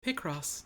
Picross.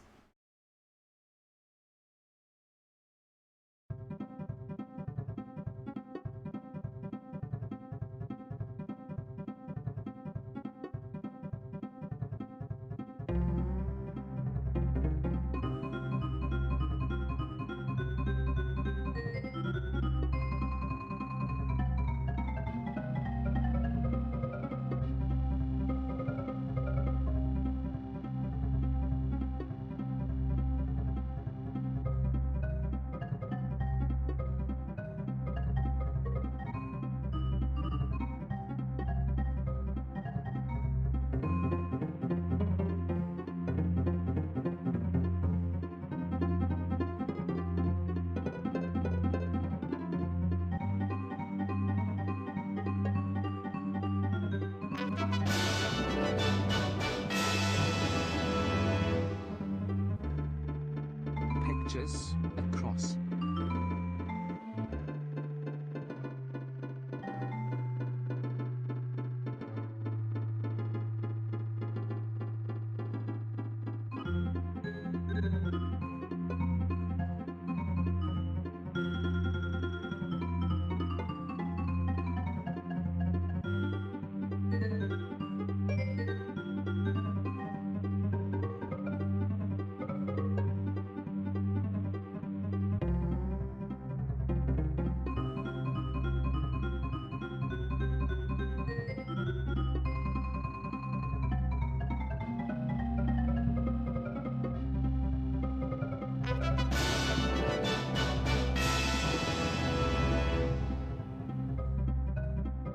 Pictures across.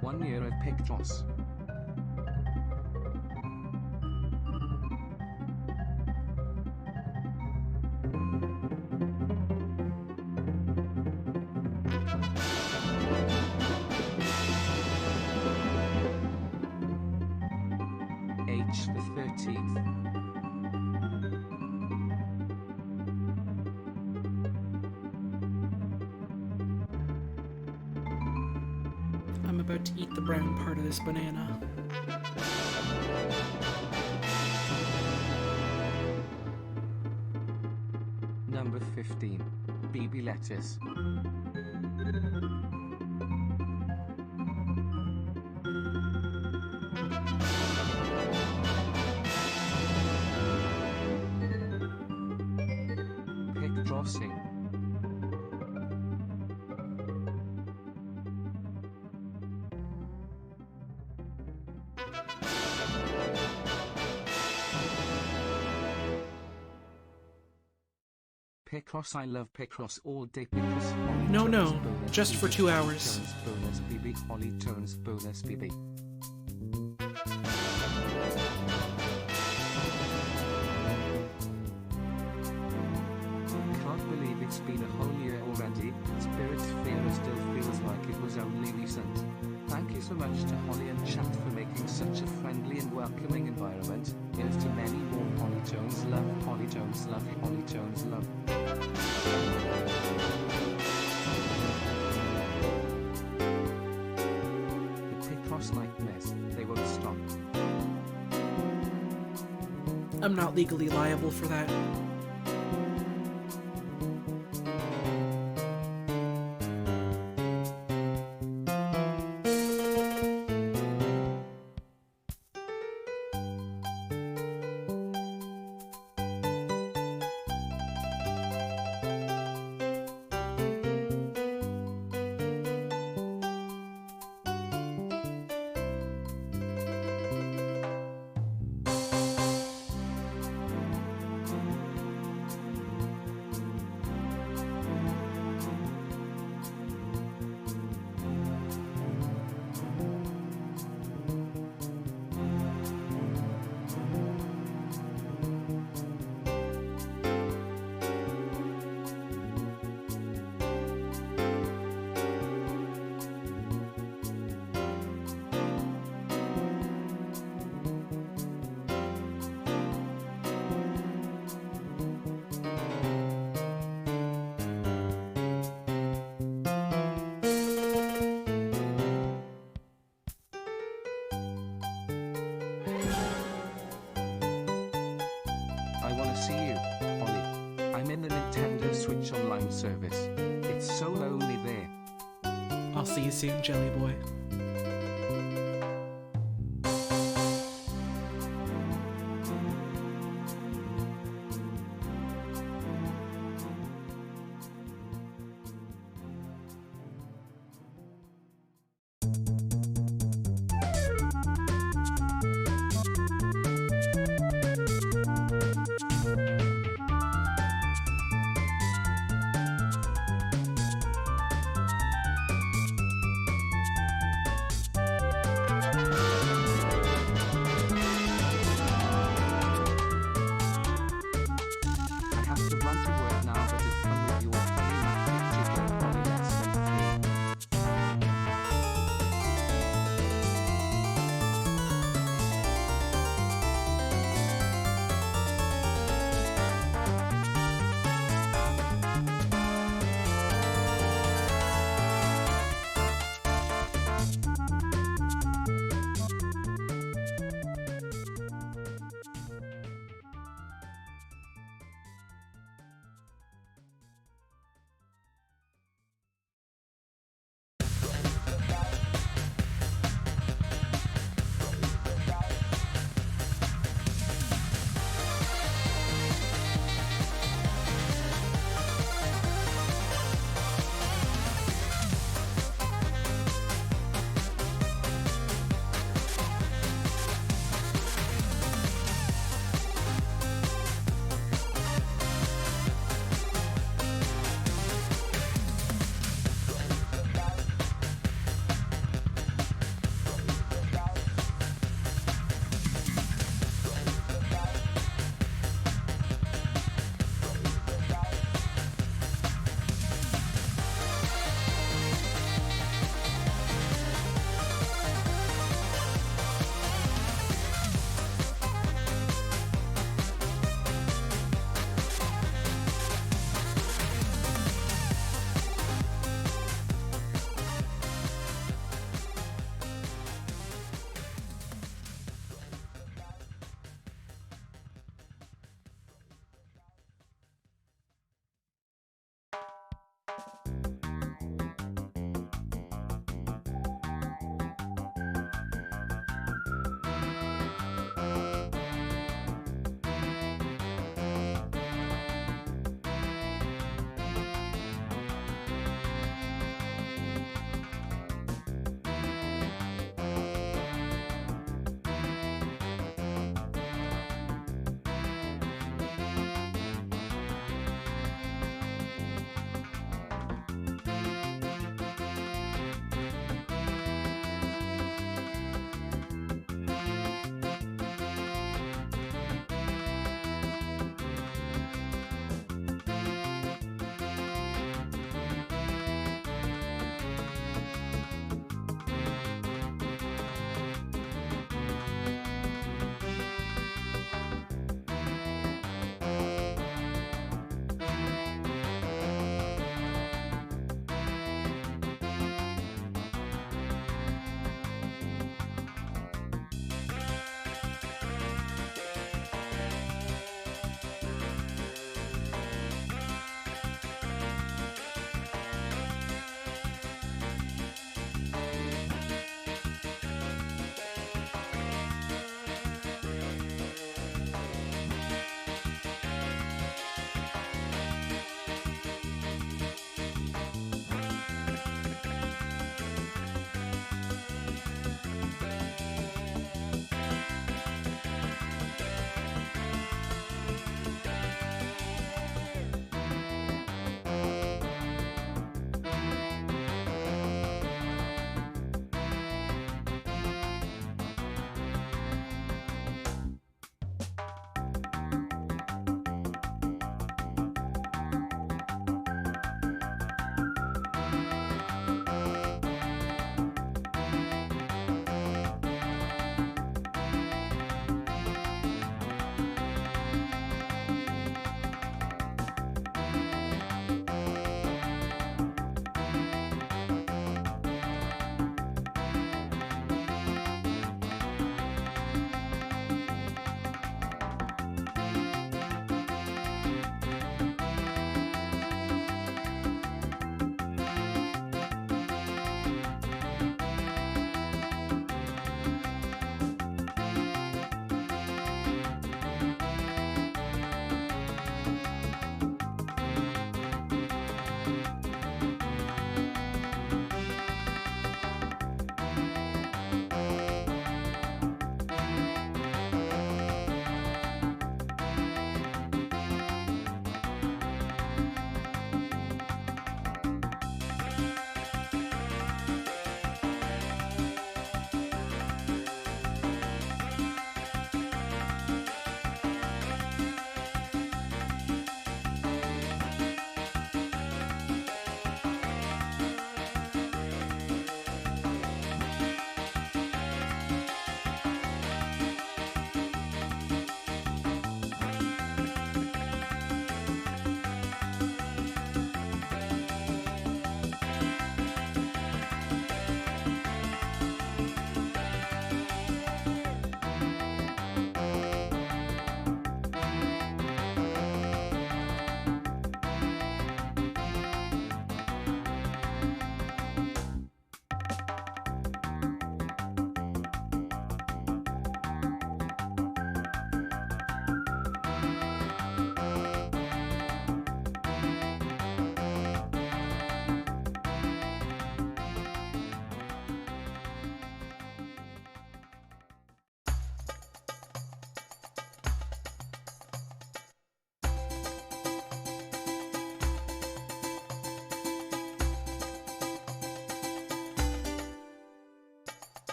One year of Picross. H the 13th. I'm about to eat the brown part of this banana. Number 15. BB lettuce. Picrossing. Picross, I love Picross all day. Picross. No, just for 2 hours. Bonus BB. Holly Tones bonus BB. Can't believe it's been a whole year already. Spirit Fear still feels like it was only recent. Thank you so much to Holly and chat for making such a friendly and welcoming environment. Here's to many more Holly Tones love. Holly Tones love. Holly Tones love. The Picross nightmares, they won't stop. I'm not legally liable for that. Twitch online service. It's so lonely there. I'll see you soon, Jelly Boy.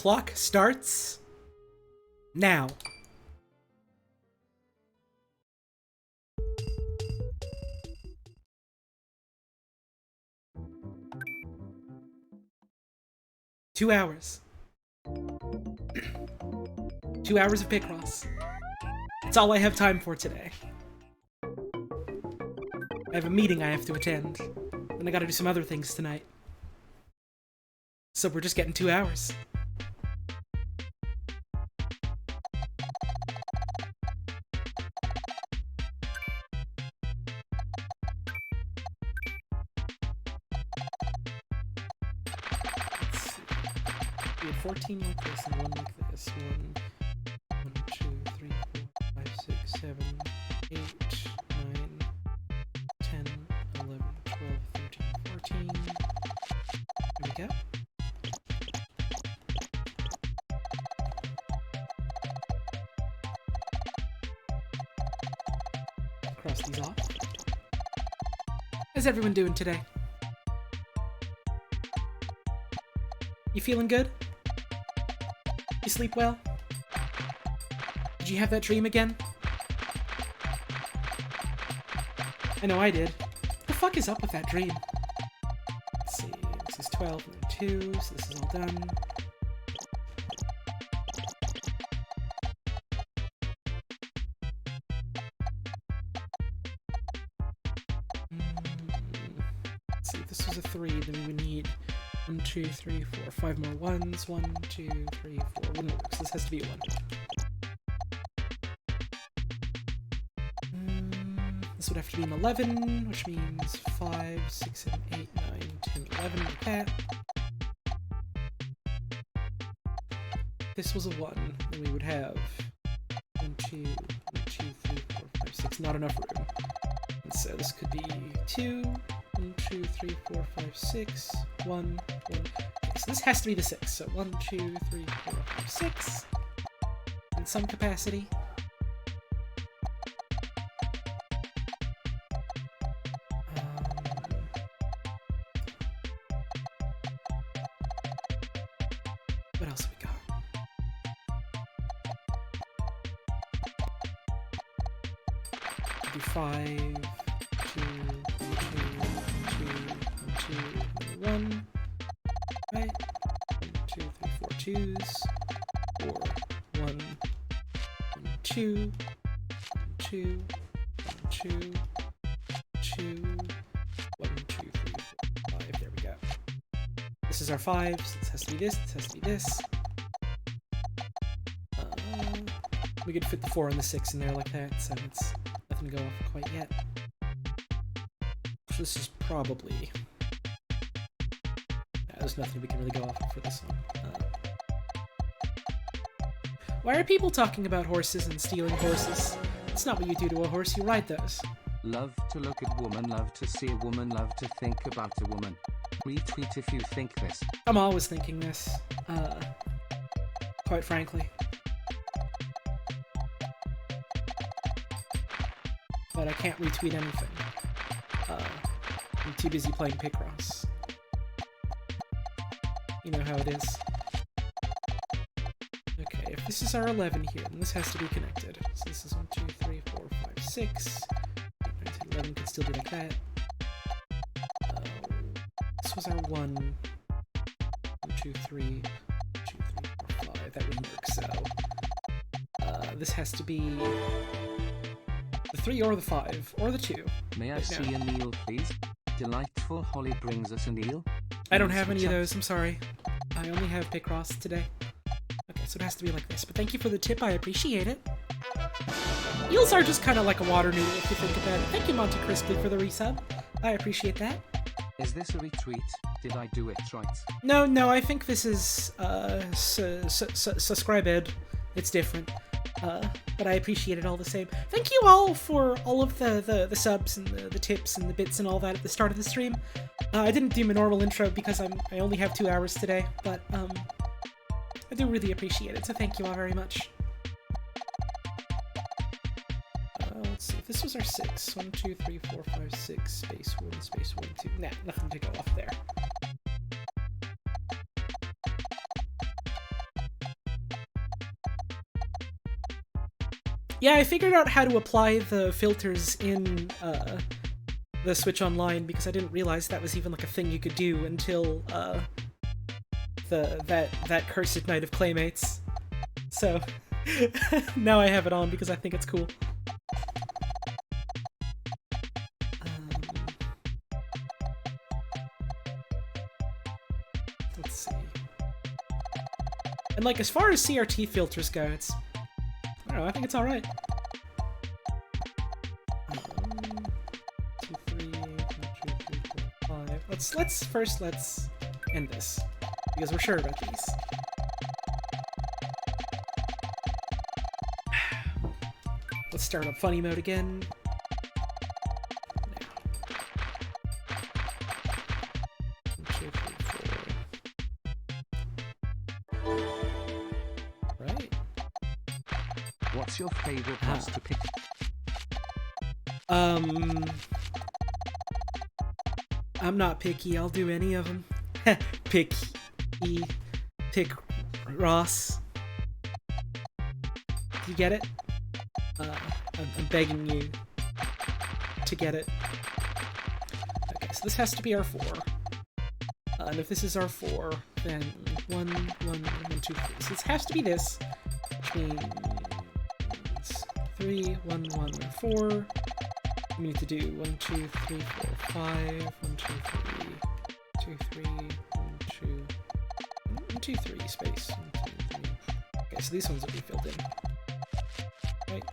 clock starts now. Two hours. 2 hours of Picross. That's all I have time for today. I have a meeting I have to attend, and I gotta do some other things tonight. So we're just getting 2 hours. Let's see. We had 14 like this and one like this. 1, 2, 3, 4, 5, 6, 7, 8, 9, 10, 11, 12, 13, 14. There we go. Cross these off. How's everyone doing today? You feeling good? You sleep well? Did you have that dream again? I know I did. What the fuck is up with that dream? Let's see, this is 12 and 2, so this is all done. Let's see, if this was a 3, then we would need 1, 2, 3, 4, 5 more ones. 1, 2, 3, 4. Wouldn't work, so this has to be a 1. This would have to be an 11, which means 5, 6, 7, 8, 9, 10, 11, like that. This was a 1, then we would have 1, 2, 1, 2, 3, 4, 5, 6. Not enough room. And so this could be 2, 1, 2, 3, 4, 5, 6, 1, 1. Okay, so this has to be the 6. So 1, 2, 3, 4, 5, 6. In some capacity. What else have we got? Do 5, 2, 2, 1. Right? 1, 2, 3, 4 twos. 4, 1, 2, 2, 2, 2, 1, 2, 3, 4, 5. There we go. This is our 5, so this has to be this has to be this. We could fit the 4 and the 6 in there like that, so it's nothing to go off quite yet. So this is probably... there's nothing we can really go off of for this one. Why are people talking about horses and stealing horses? It's not what you do to a horse, you ride those. Love to look at woman, love to see a woman, love to think about a woman. Retweet if you think this. I'm always thinking this, quite frankly. But I can't retweet anything. I'm too busy playing Picross. You know how it is. Okay, if this is our 11 here, then this has to be connected. So this is 1, 2, 3, 4, 5, 6. 8, 9, 10, 11 could still be like that. This was our 1. 1, 2, 3, 2, 3, 4, 5. That wouldn't work, so... this has to be... the 3 or the 5, or the 2. May I see an eel, please? Delightful Holly brings us an eel. I don't have any of those, I'm sorry. I only have Picross today. Okay, so it has to be like this, but thank you for the tip, I appreciate it. Eels are just kind of like a water noodle if you think about it. Thank you, Monte Crispy, for the resub. I appreciate that. Is this a retweet? Did I do it right? No, I think this is, subscribed. It's different. But I appreciate it all the same. Thank you all for all of the subs and the tips and the bits and all that at the start of the stream. I didn't do my normal intro because I only have 2 hours today, but I do really appreciate it, so thank you all very much. Let's see, if this was our 6. 1, 2, 3, 4, 5, 6, space 1, space 1, 2. Nah, nothing to go off there. Yeah, I figured out how to apply the filters in the Switch Online because I didn't realize that was even like a thing you could do until that cursed night of Claymates. So now I have it on because I think it's cool. Let's see. And like as far as CRT filters go, it's I don't know. I think it's all right. 2, 3, 1, 2, 3, 4, 5. Let's end this because we're sure about these. Let's start up funny mode again. Now. 1, 2, 3, 4. Right. What's your favorite boss to pick? I'm not picky. I'll do any of them. Picky. Picross. Do you get it? I'm begging you to get it. Okay, so this has to be our 4. And if this is our 4, then 1, 1, 1, 2, 3. So this has to be this, which means 3, 1, 1, 4. We need to do 1, 2, 3, 4, 5. 1, 2, 3, 2, 3, 1, 2, 1, 2, 3, space. 1, 2, 3. Okay, so these ones will be filled in. Right?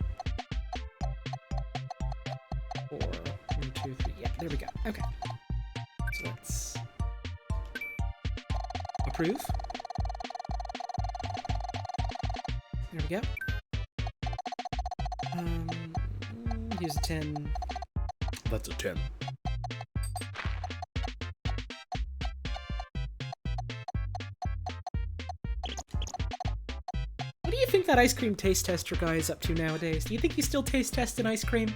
4, 1, 2, 3. Yeah, there we go. Okay. So let's approve. There we go. Here's a 10. That's a 10. What do you think that ice cream taste tester guy is up to nowadays? Do you think he's still taste testing ice cream?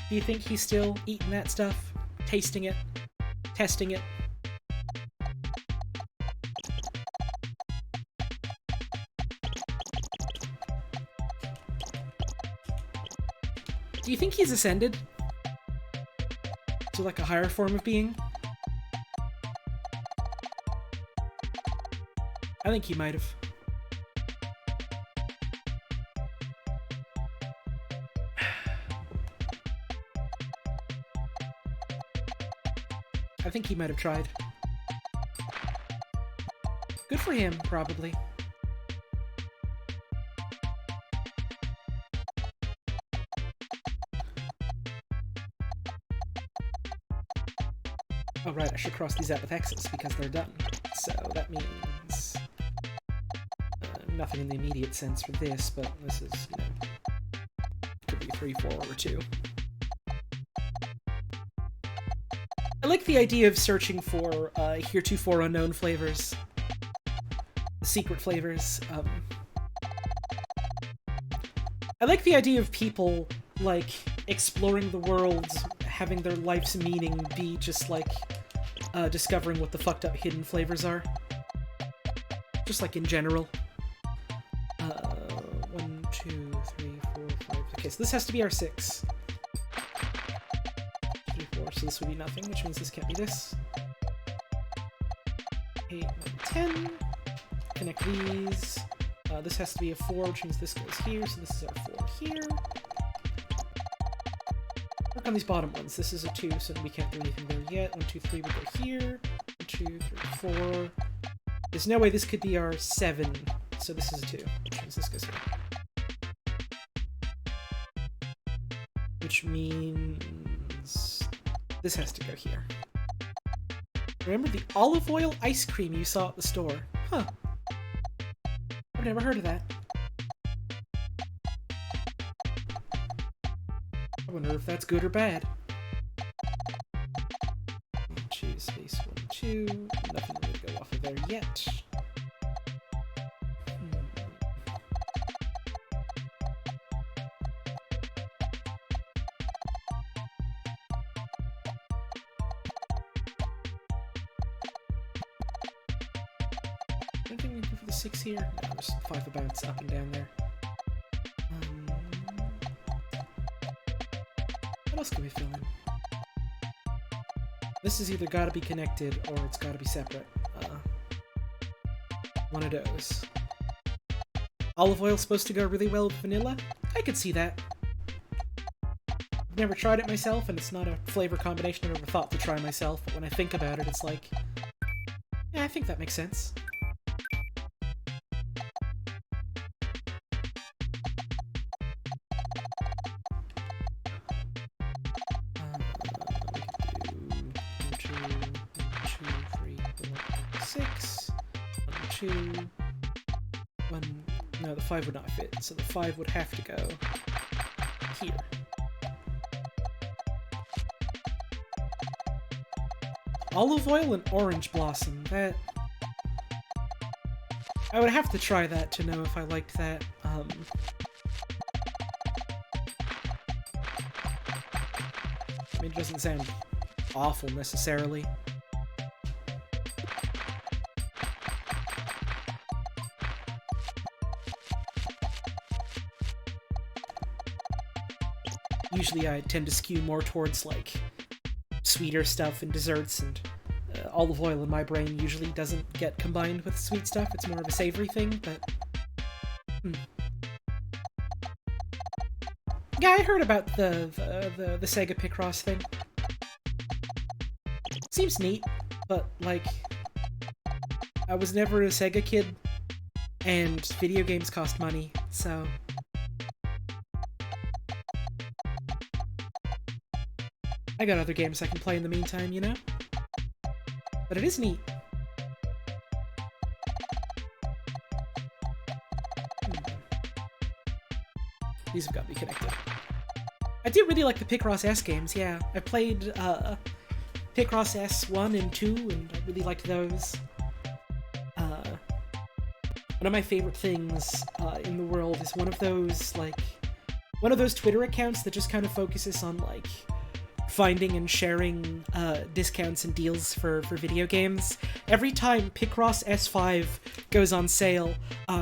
Do you think he's still eating that stuff? Tasting it? Testing it? Do you think he's ascended to like a higher form of being? I think he might have. I think he might have tried. Good for him, probably. Oh right, I should cross these out with X's because they're done. So that means nothing in the immediate sense for this, but this is, you know, could be 3, 4, or 2. I like the idea of searching for heretofore unknown flavors, secret flavors. I like the idea of people like exploring the world, having their life's meaning be just like discovering what the fucked up hidden flavors are. Just like in general. 1, 2, 3, 4, 5. Okay, so this has to be our 6. 3, 4, so this would be nothing, which means this can't be this. 8, 9, 10. Connect these. This has to be a 4, which means this goes here, so this is our 4 here. Work on these bottom ones. This is a 2, so we can't do anything there yet. 1, 2, 3, we go here. 1, 2, 3, 4. There's no way this could be our 7, so this is a 2, which means this goes here. Which means this has to go here. Remember the olive oil ice cream you saw at the store? Huh. I've never heard of that. I wonder if that's good or bad. 1, 2, space 1, 2. Nothing really to go off of there yet. Anything we can do for the 6 here? No, there's 5 of bounce up and down there. What else can we fill in? This has either gotta be connected or it's gotta be separate. One of those. Olive oil's supposed to go really well with vanilla? I could see that. I've never tried it myself, and it's not a flavor combination I've ever thought to try myself, but when I think about it, it's like... yeah, I think that makes sense. No, the 5 would not fit, so the 5 would have to go here. Olive oil and orange blossom, that... I would have to try that to know if I liked that. I mean, it doesn't sound awful necessarily. Usually I tend to skew more towards, like, sweeter stuff and desserts, and olive oil in my brain usually doesn't get combined with sweet stuff. It's more of a savory thing, but... Yeah, I heard about the Sega Picross thing. Seems neat, but, like, I was never a Sega kid, and video games cost money, so... I got other games I can play in the meantime, you know? But it is neat. These have got to be connected. I do really like the Picross S games, yeah. I played Picross S 1 and 2, and I really liked those. One of my favorite things in the world is one of those Twitter accounts that just kind of focuses on, like, finding and sharing discounts and deals for video games. Every time Picross S5 goes on sale,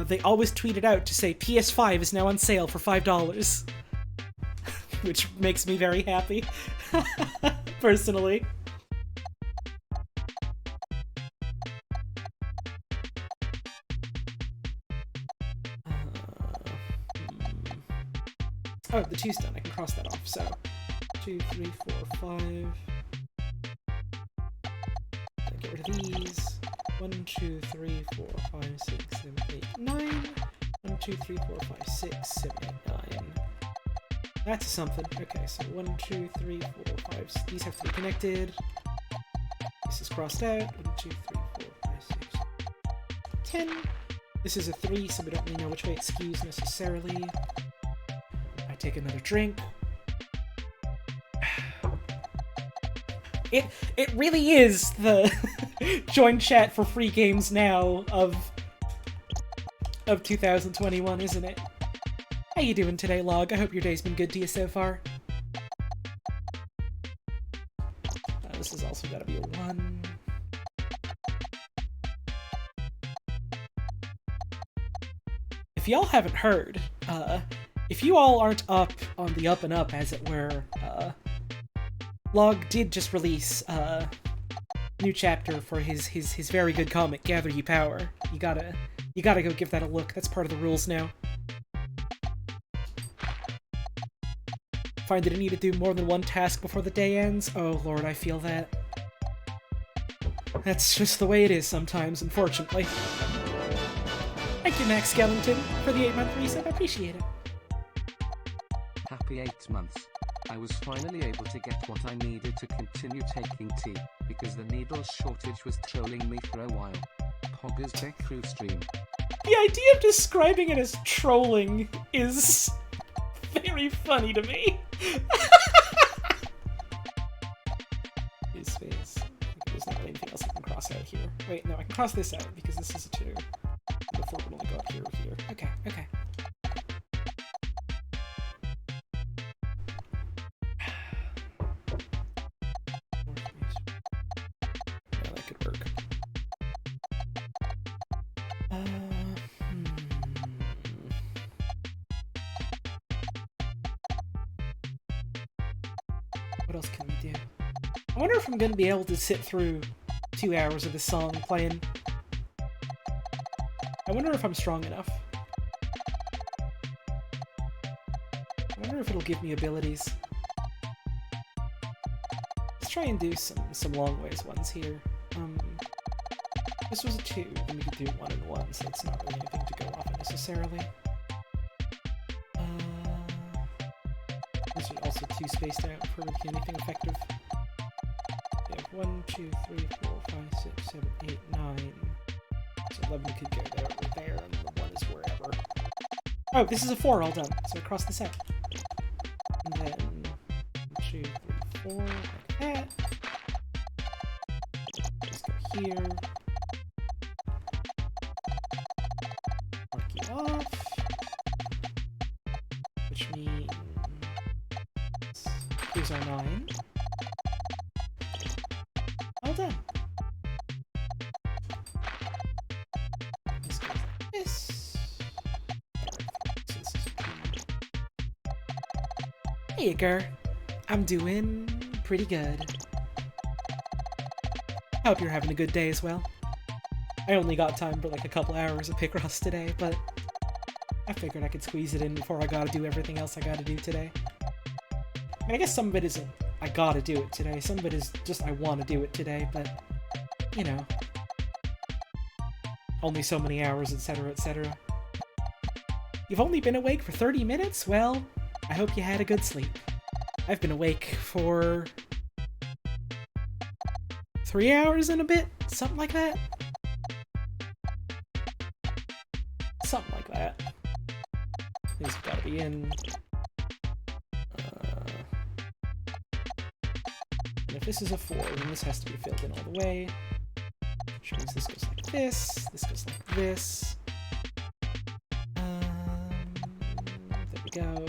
they always tweet it out to say PS5 is now on sale for $5. Which makes me very happy, personally. Oh, the 2's done. I can cross that off, so... 2, 3, 4, 5. Get rid of these. 1, 2, 3, 4, 5, 6, 7, 8, 9. 1, 2, 3, 4, 5, 6, 7, 8, 9. That's something. Okay, so 1, 2, 3, 4, 5. These have to be connected. This is crossed out. 1, 2, 3, 4, 5, 6, 10. This is a 3, so we don't really know which way it skews necessarily. I take another drink. It really is the join chat for free games now of 2021, isn't it? How you doing today, Log? I hope your day's been good to you so far. This has also got to be a 1. If y'all haven't heard, if you all aren't up on the up and up, as it were, Log did just release a new chapter for his very good comic, Gather Ye Power. You gotta go give that a look. That's part of the rules now. Find that I need to do more than one task before the day ends? Oh lord, I feel that. That's just the way it is sometimes, unfortunately. Thank you, Max Skellington, for the 8-month reset. I appreciate it. Happy 8 months. I was finally able to get what I needed to continue taking tea, because the needle shortage was trolling me for a while. Poggers Beck Crew stream. The idea of describing it as trolling is very funny to me. His face. There's not anything else I can cross out here. Wait, no, I can cross this out because this is a 2. The 4 would only go up here or here. Okay, okay. Yeah, that could work. What else can we do? I wonder if I'm gonna be able to sit through 2 hours of this song playing. I wonder if I'm strong enough. I wonder if it'll give me abilities. Let's try and do some long ways ones here. This was a 2, then we could do 1 and 1, so it's not really anything to go off of necessarily. These are also 2 spaced out for anything effective. We have 1, 2, 3, 4, 5, 6, 7, 8, 9. So 11 could go there or there, and the 1 is wherever. Oh, this is a 4 all done, so I cross this out. And then 1, 2, 3, 4, like that. Just go here. Mark it off. Which means here's our 9. All done. Let's go like this. Hey, girl. I'm doing pretty good. I hope you're having a good day as well. I only got time for like a couple hours of Picross today, but I figured I could squeeze it in before I gotta do everything else I gotta do today. I mean, I guess some of it isn't I gotta do it today, some of it is just I wanna do it today, but, you know. Only so many hours, etc., etc. You've only been awake for 30 minutes? Well, I hope you had a good sleep. I've been awake for 3 hours and a bit? Something like that? Something like that. These have gotta be in. And if this is a 4, then this has to be filled in all the way. Which means this goes like this goes like this. There we go.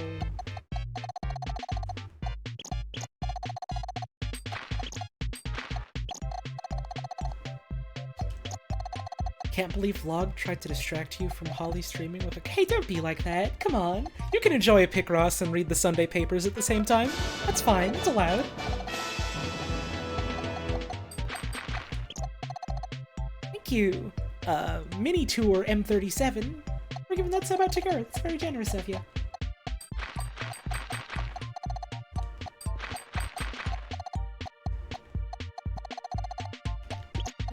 Can't believe Vlog tried to distract you from Holly streaming with a— Hey, don't be like that. Come on. You can enjoy a Picross and read the Sunday papers at the same time. That's fine. It's allowed. Thank you, Mini Tour M37, for giving that sub out to Girth. It's very generous of you.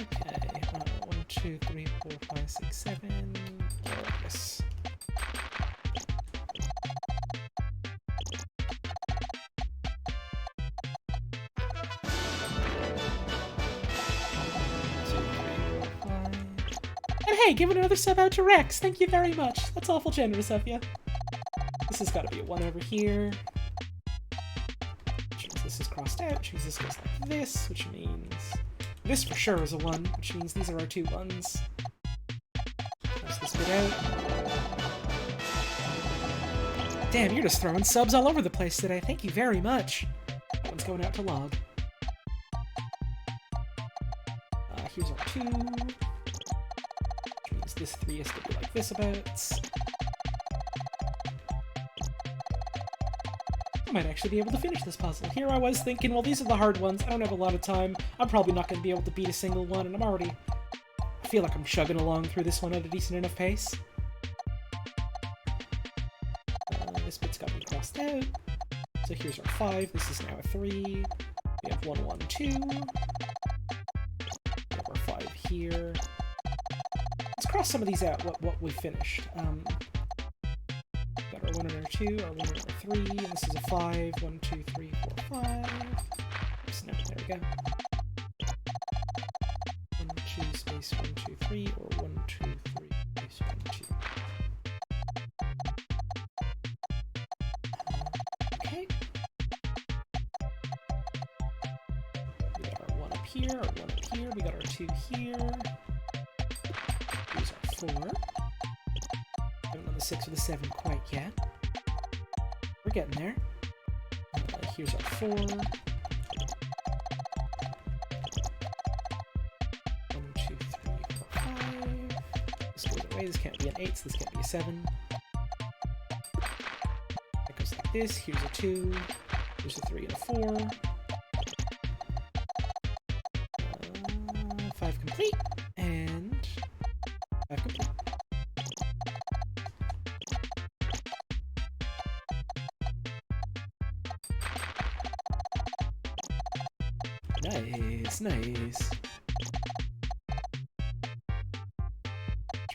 Okay, 1, 2, 3, 4, 5, 6, 7. Yes. And hey, give another sub out to Rex. Thank you very much. That's awful generous of you. This has got to be a 1 over here. Which means this is crossed out. Which means this goes like this. Which means this for sure is a 1. Which means these are our 2 1s. Cross this bit out. Damn, you're just throwing subs all over the place today. Thank you very much. That one's going out to Log. Here's our 2. This 3 has to be like this about. I might actually be able to finish this puzzle. Here I was thinking, well, these are the hard ones. I don't have a lot of time. I'm probably not going to be able to beat a single one, and I feel like I'm chugging along through this one at a decent enough pace. This bit's got to be crossed out. So here's our 5. This is now a 3. We have 1, 1, 2. We have our 5 here. Let's cross some of these out, what we finished. Got our 1 and our 2, our 1 and our 3, and this is a 5. 1, 2, 3, 4, 5. Oops, no, there we go. 1, 2, space 1, 2, 3, or 1, 2, 3, space 1, 2. Okay. We got our 1 up here, our 1 up here, we got our 2 here. Here's our 4. Haven't done the 6 or the 7 quite yet. We're getting there. Here's our 4. 1, 2, 3, 4, 5. This goes away. This can't be an 8, so this can't be a 7. That goes like this. Here's a 2. Here's a 3 and a 4. Nice, nice.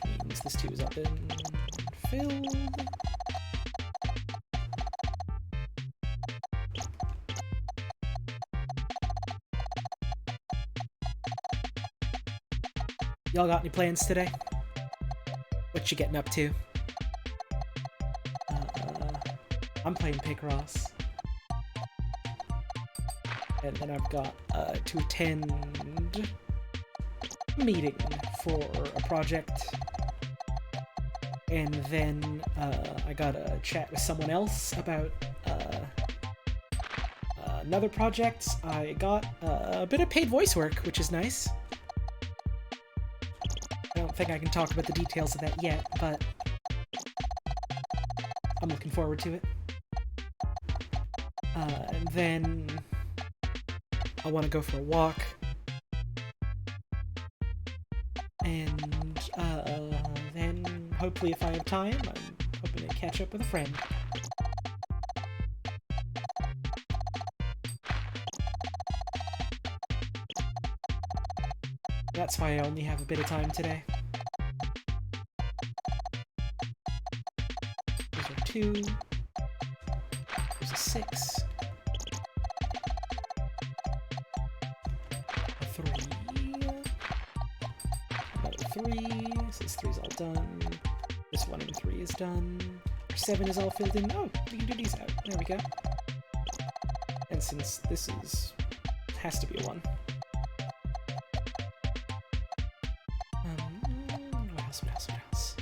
Which means this 2 is up and filled. Y'all got any plans today? What you getting up to? I'm playing Picross. And then I've got to attend a meeting for a project. And then I gotta chat with someone else about another project. I got a bit of paid voice work, which is nice. I don't think I can talk about the details of that yet, but I'm looking forward to it. And then I want to go for a walk. And then hopefully if I have time, I'm hoping to catch up with a friend. That's why I only have a bit of time today. Those are 2. There's a 6. A 3. Another 3. So this 3's all done. This 1 and 3 is done. 7 is all filled in. Oh, we can do these out. There we go. And since this has to be a 1. What else?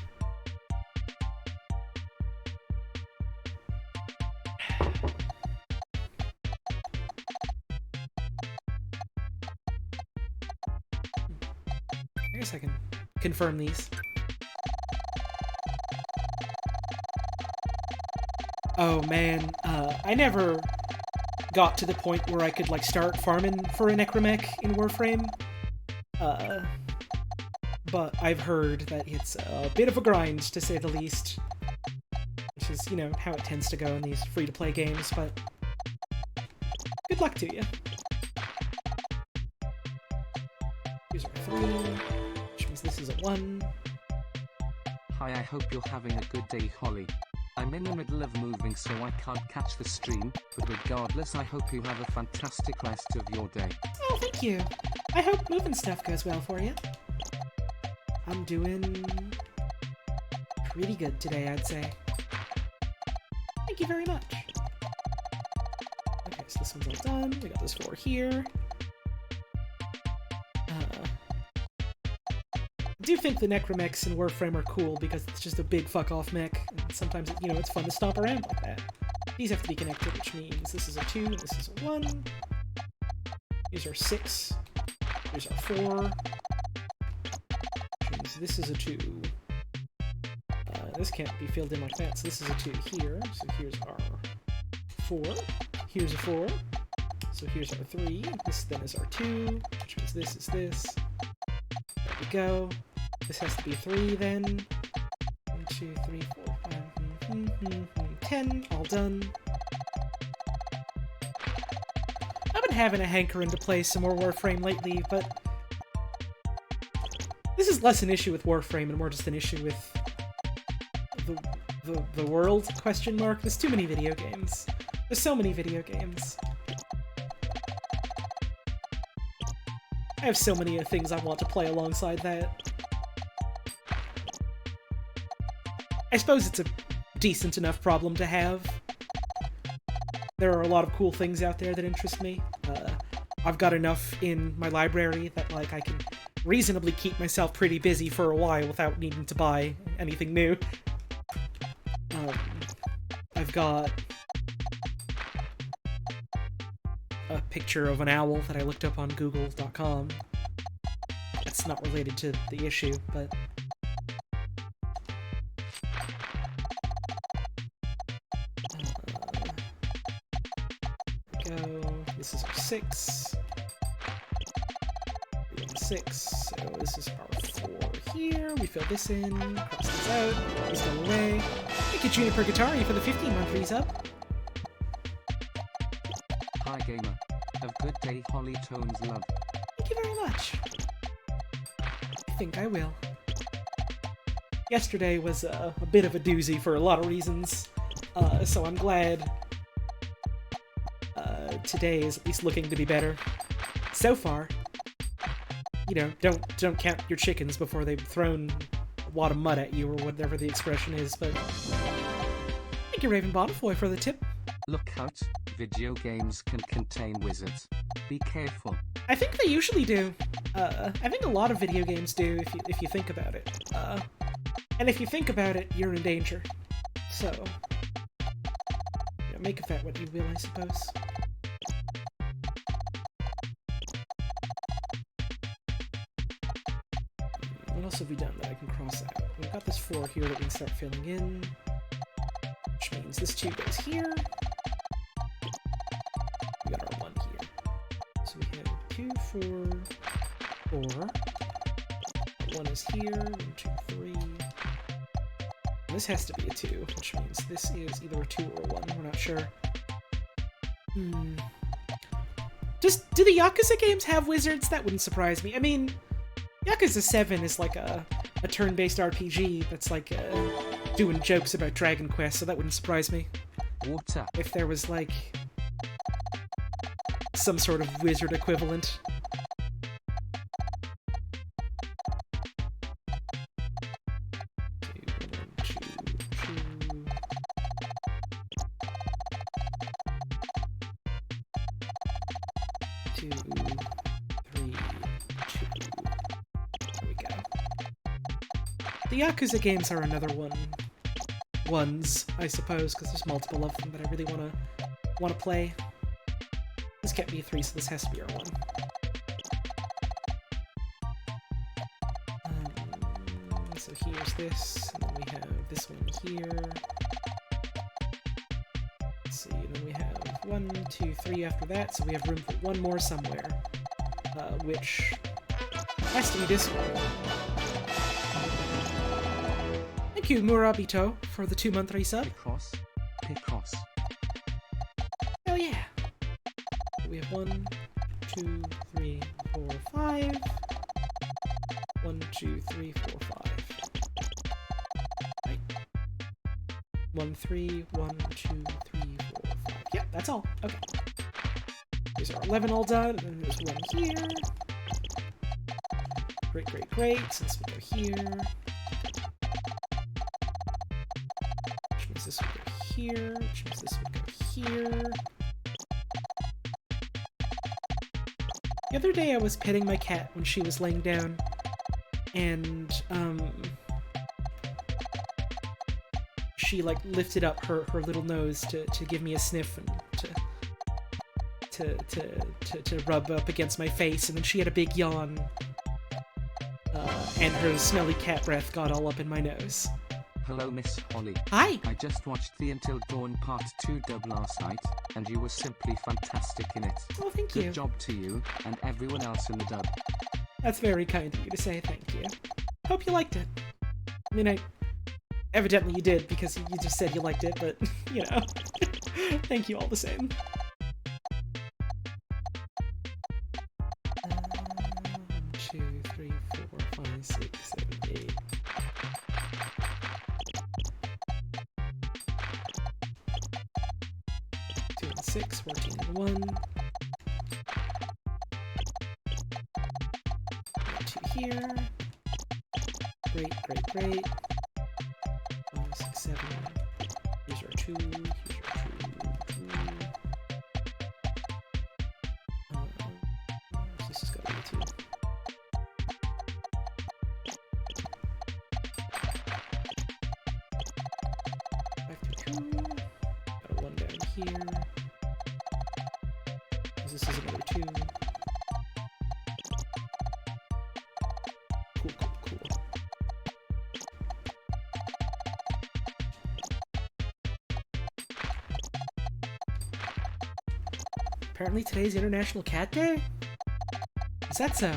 I guess I can confirm these. Oh man, I never got to the point where I could like start farming for a necromech in Warframe. But I've heard that it's a bit of a grind, to say the least. Which is, you know, how it tends to go in these free-to-play games, but good luck to you. Here's our 3, which means this is a 1. Hi, I hope you're having a good day, Holly. I'm in the middle of moving, so I can't catch the stream, but regardless, I hope you have a fantastic rest of your day. Oh, thank you. I hope moving stuff goes well for you. I'm doing pretty good today, I'd say. Thank you very much. Okay, so this one's all done. We got this 4 here. I do think the necromechs in Warframe are cool because it's just a big fuck-off mech, and sometimes, you know, it's fun to stomp around like that. These have to be connected, which means this is a 2, this is a 1. These are 6. These are 4. This is a 2. This can't be filled in like that, so this is a 2 here. So here's our 4. Here's a 4. So here's our 3. This then is our 2, which means this is this. There we go. This has to be 3 then. 1, 2, 3, 4, 5, 10. All done. I've been having a hankering to play some more Warframe lately, but this is less an issue with Warframe and more just an issue with the world, question mark. There's too many video games. There's so many video games. I have so many things I want to play alongside that. I suppose it's a decent enough problem to have. There are a lot of cool things out there that interest me. I've got enough in my library that, like, I can reasonably keep myself pretty busy for a while without needing to buy anything new. I've got a picture of an owl that I looked up on google.com. That's not related to the issue, but go. This is our 6. 6. So this is our 4 here. We fill this in, cross this out, this go away. Thank you, Juniper Guitari, for the 15-month resub. Hi, gamer. Have good day, Holly Tones love. Thank you very much. I think I will. Yesterday was a bit of a doozy for a lot of reasons, so I'm glad today is at least looking to be better. So far, you know, don't count your chickens before they've thrown a wad of mud at you, or whatever the expression is, but thank you, Raven Bonnefoy, for the tip. Look out, video games can contain wizards. Be careful. I think they usually do. I think a lot of video games do, if you think about it. And if you think about it, you're in danger. So, you know, make of that what you will, I suppose. What else have we done that I can cross out? We've got this 4 here that we can start filling in, which means this 2 goes here. We got our 1 here. So we have 2, 4, 4. 1 is here, 1, 2, 3. And this has to be a 2, which means this is either a 2 or a 1, we're not sure. Do the Yakuza games have wizards? That wouldn't surprise me. I mean, Yakuza 7 is like a turn-based RPG that's like doing jokes about Dragon Quest, so that wouldn't surprise me. Water. If there was like some sort of wizard equivalent. The Yakuza games are another ones, I suppose, because there's multiple of them that I really wanna play. This kept me a 3, so this has to be our 1. So here's this, and then we have this one here. Let's see, and then we have 1, 2, 3 after that, so we have room for 1 more somewhere, which has to be this one. Thank you, Murabito, for the 2-month resub. Picross. Oh yeah. We have 1, 2, 3, 4, 5. 1, 2, 3, 4, 5. Right. 1, 3, 1, 2, 3, 4, 5. Yep, that's all. Okay. These are 11 all done, and then there's 1 here. Great. So this would go here. Which means this would go here. Which means this would go here. The other day I was petting my cat when she was laying down, and she like lifted up her little nose to give me a sniff and to rub up against my face, and then she had a big yawn, and her smelly cat breath got all up in my nose. Hello, Miss Holly. Hi! I just watched the Until Dawn Part 2 dub last night, and you were simply fantastic in it. Oh, thank you. Good job to you, and everyone else in the dub. That's very kind of you to say, thank you. Hope you liked it. I mean, evidently you did, because you just said you liked it, but, you know. Thank you all the same. 1, 2, 3, 4, 5, 6, 7, 8. 2 and 6, 14 and 1. 2 here. Great. 5, 6, 7. Here's our 2. Here's our 2. This has got to be 2. Back to 2. Got a 1 down here. This is another 2. Cool. Apparently today's International Cat Day? Is that so?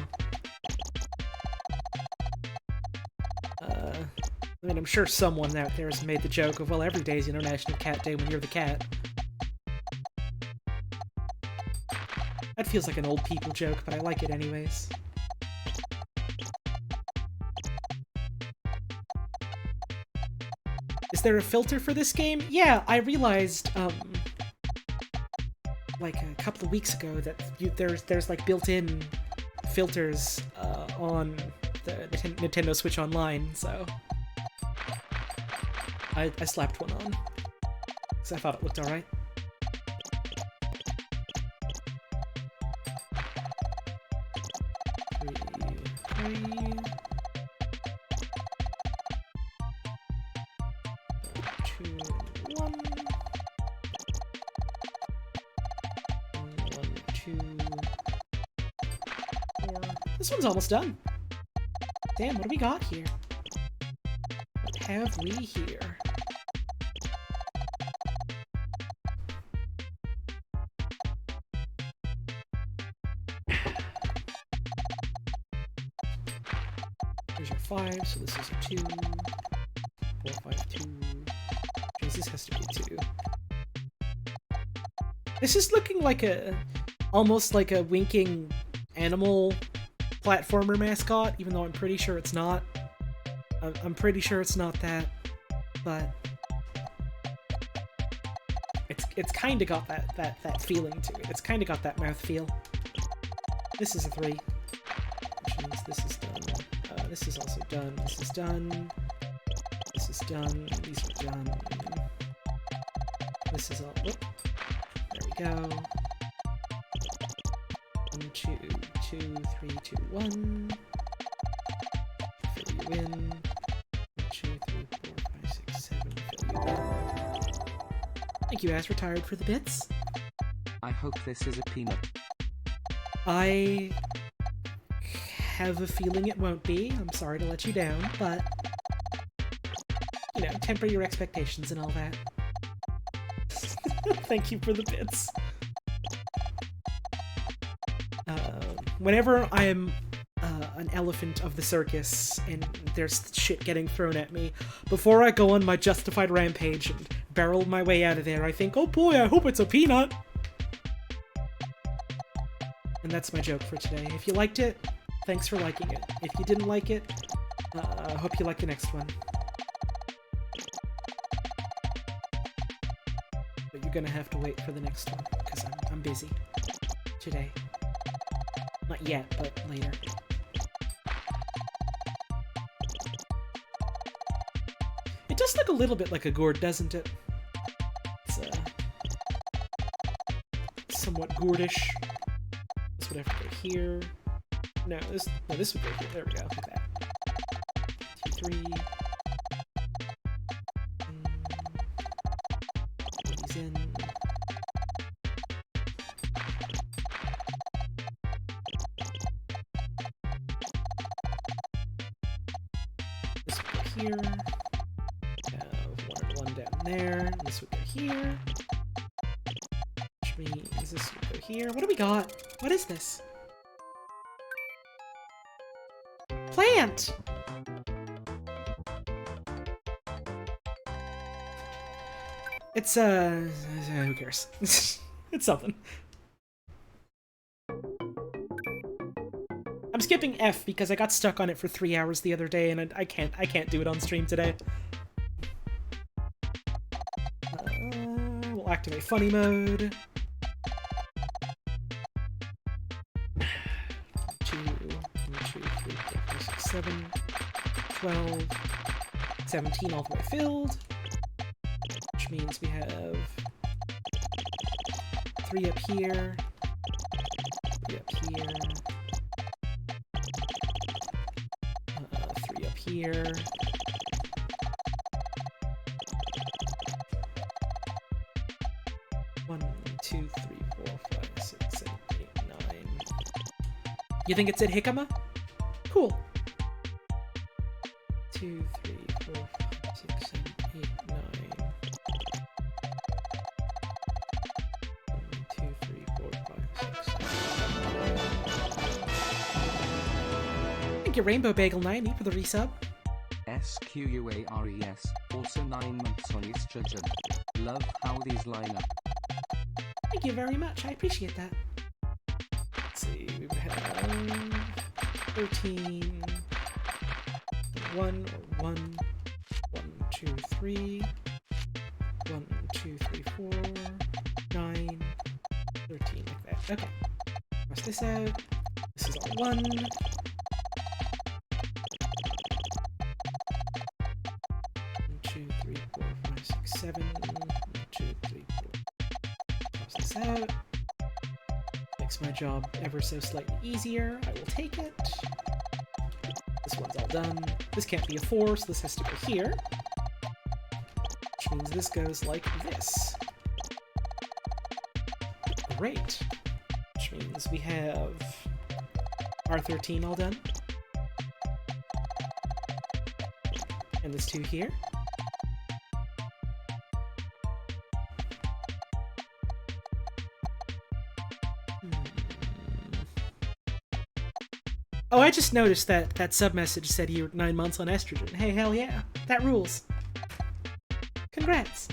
I mean, I'm sure someone out there has made the joke of, well, every day's International Cat Day when you're the cat. feels like an old people joke, but I like it anyways. Is there a filter for this game? Yeah, I realized, like a couple of weeks ago that there's like built-in filters on the Nintendo Switch Online, so I slapped one on because I thought it looked alright. Three. 2, 1. 1, 2, 4. This one's almost done. Damn, what do we got here? What have we here? Here's your 5, so this is a 2. 4, 5, 2. This has to be 2. This is looking like almost like a winking animal platformer mascot, even though I'm pretty sure it's not. I'm pretty sure it's not that, but it's kind of got that feeling to it. It's kind of got that mouth feel. This is a 3, which means this is done. This is also done. This is done. This is done. These are done. This is all. Whoop. There we go. 1, 2, 2, 3, 2, 1. Fill you in. 1, 2, 3, 4, 5, 6, 7. Fill you in. Thank you, As Retired, for the bits. I hope this is a peanut. I have a feeling it won't be. I'm sorry to let you down, but you know, temper your expectations and all that. Thank you for the bits. Whenever I'm an elephant of the circus and there's shit getting thrown at me, before I go on my justified rampage and barrel my way out of there, I think, oh boy, I hope it's a peanut. And that's my joke for today. If you liked it, thanks for liking it. If you didn't like it, I hope you like the next one. But you're gonna have to wait for the next one, because I'm busy today. Not yet, but later. It does look a little bit like a gourd, doesn't it? It's somewhat gourdish. This would have to go here. No, this would go here. There we go. Look at that. 2, 3. Put these in. This would go here. One down there. This would go here. Which means this would go here. What do we got? What is this? Plant! It's, who cares? It's something. I'm skipping F because I got stuck on it for 3 hours the other day and I can't do it on stream today. We'll activate funny mode. 2, 3, 4, 5, 6, 7, 12, 17 all the way filled. Which means we have 3 up here, 3 up here, 3 up here, 1, 2, 3, 4, 5, 6, 7, 8, 9. You think it's at Hickama? Cool. 2, 3, 4, 5, 6, 7, 8, 9. 1, 2, 3, 4, 5, 6, 7. Thank you, Rainbow Bagel 90 for the resub. SQUARES, also 9 months on estrogen. Love how these line up. Thank you very much, I appreciate that. we would have 13, 1 or 1, 1, 2, 3, 1, 2, 3, 4, 9, 13, like that. Okay. Cross this out. This is all 1. 2, 3, 4, 5, 6, 7. 1, 2, 3, 4. Cross this out. Makes my job ever so slightly easier. I will take it. This one's all done. This can't be a 4, so this has to go here. Which means this goes like this. Great. Which means we have R13 all done. And this 2 here. Oh, I just noticed that sub-message said you're 9 months on estrogen. Hey, hell yeah. That rules. Congrats.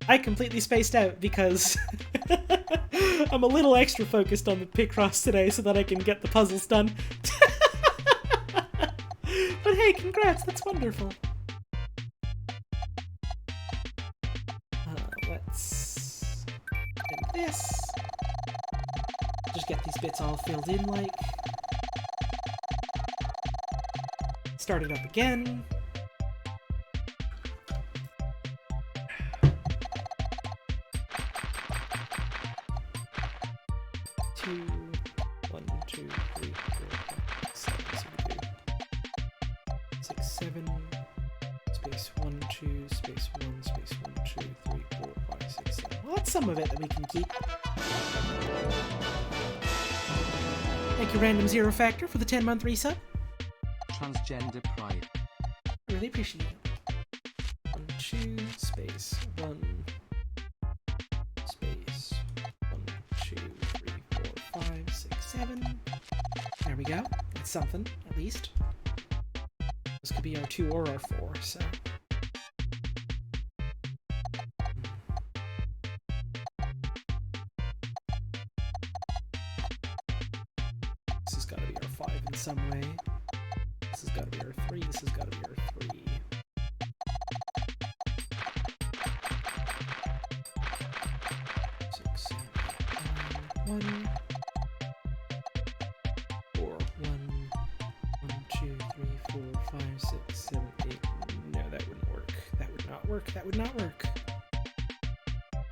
I completely spaced out because I'm a little extra focused on the Picross today so that I can get the puzzles done. But hey, congrats, that's wonderful. Let's get this. Just get these bits all filled in like. Start it up again. Two, 1, 2, 3, 4, 5, 7. So we do 6, 7, space 1, 2, space 1, space 1, 2, 3, 4, 5, 6, 7. Well, that's some of it that we can keep. Thank you, Random Zero Factor, for the 10-month resub. Transgender pride. I really appreciate it. 1, 2, space 1, space 1, 2, 3, 4, 5, 6, 7. There we go. That's something, at least. This could be our 2 or our 4, so. This has got to be our 5 in some way. This has got to be our 3. This has got to be our 3. Six, 7, 1, 4, 1, 1, 2, 3, 4, 5, 6, 7, 8. No, that wouldn't work. That would not work. That would not work.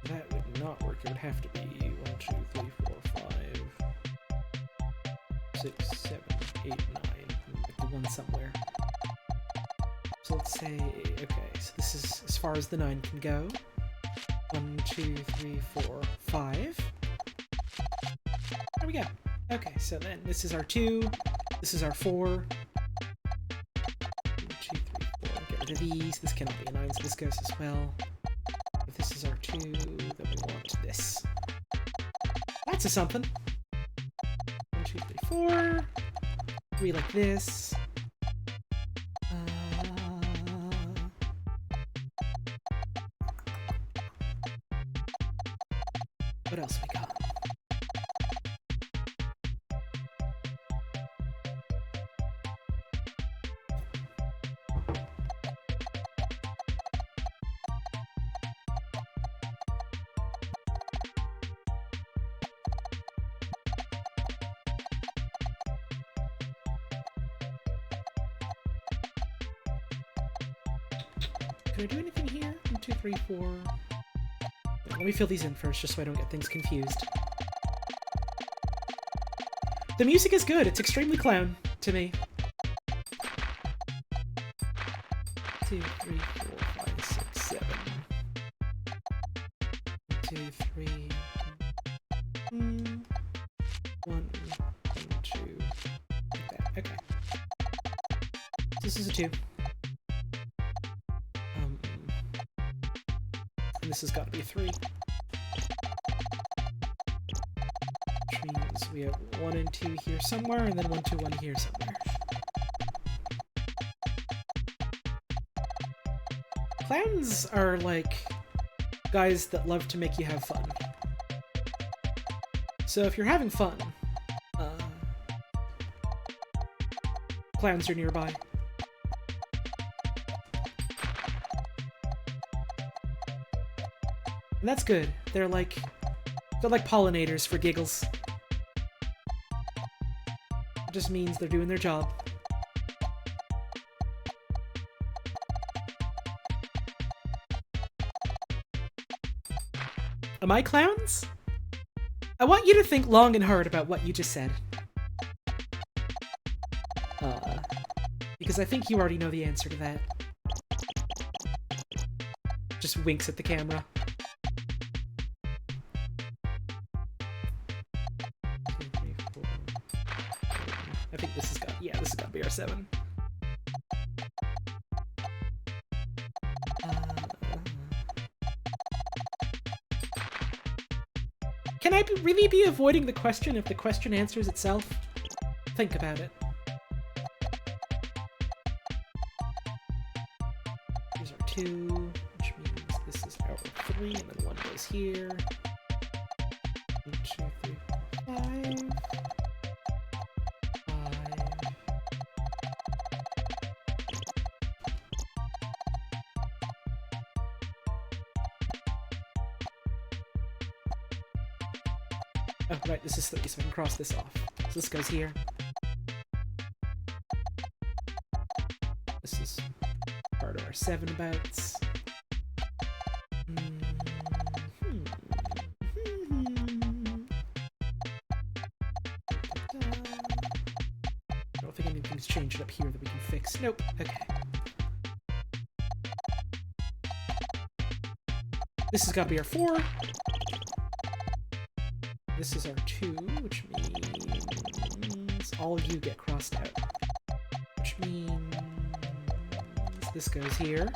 That would not work. It would have to be 1, 2, 3, 4, 5, 6, 7, 8, 9. One somewhere. So let's say, okay, so this is as far as the 9 can go. 1, 2, 3, 4, 5. There we go. Okay, so then this is our 2. This is our 4. 1, 2, 3, 4. Get rid of these. This cannot be a 9, so this goes as well. If this is our 2, then we want this. That's a something. 1, 2, 3, 4. 3 like this. What else we got? Can I do anything here? 1, 2, 3, 4. Let me fill these in first, just so I don't get things confused. The music is good. It's extremely clown to me. 2, 3, 4, 5, 6, 7. 2, 3. 1, 1, 2. Like that. Okay. This is a 2. And this has got to be a 3. Which means we have 1 and 2 here somewhere, and then 1, 2, 1 here somewhere. Clowns are like guys that love to make you have fun. So if you're having fun, clowns are nearby. And that's good. They're like pollinators for giggles. It just means they're doing their job. Am I clowns? I want you to think long and hard about what you just said. Because I think you already know the answer to that. Just winks at the camera. 2, 3, 4. I think this has got, yeah, this has got BR7. Can I really be avoiding the question if the question answers itself? Think about it. Here's our 2, which means this is our 3, and then 1 goes here. 1, 2, 3, 4, 5. 5. Oh, right, this is 3, so I can cross this off. So this goes here. This is part of our 7 bouts. I don't think anything's changed up here that we can fix. Nope. Okay. This has got to be our 4. This is our 2, which means all of you get crossed out. Which means this goes here.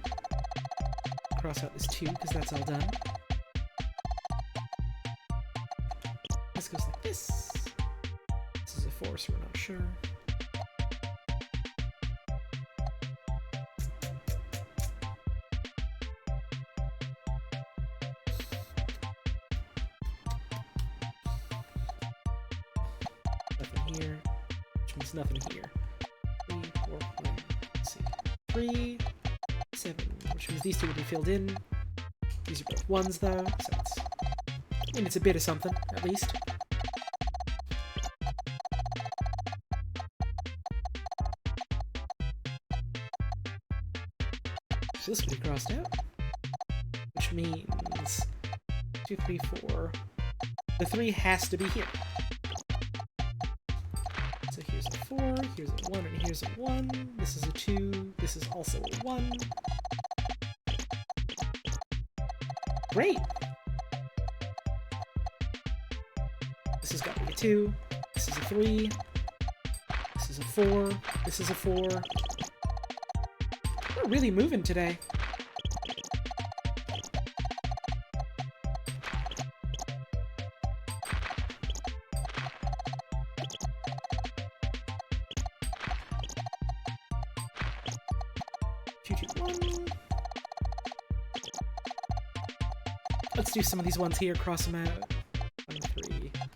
Cross out this 2, because that's all done. This goes like this. This is a 4, so we're not sure. Here, which means nothing here. 3, 4, 5, let's see. 3, 7, which means these 2 will be filled in. These are both 1s though, so it's, I mean, it's a bit of something, at least. So this will be crossed out, which means 2, 3, 4. The 3 has to be here. So here's a 4, here's a 1, and here's a 1. This is a 2, this is also a 1. Great! This has got to be a 2, this is a 3, this is a 4, this is a 4. We're really moving today. Let's do some of these ones here, cross them out. 1, 3, 1.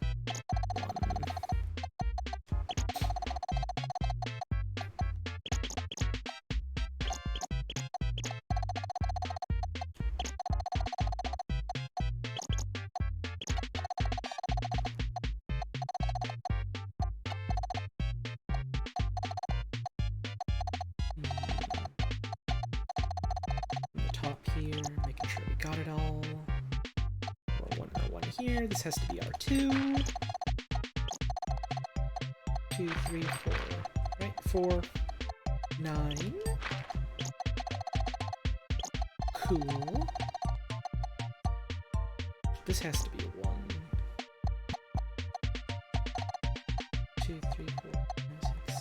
On the top here, making sure we got it all. Here, this has to be our 2. 2, 3, 4. Right, 4, 9. Cool. This has to be a 1. 2, 3, 4, 5, 6, 7.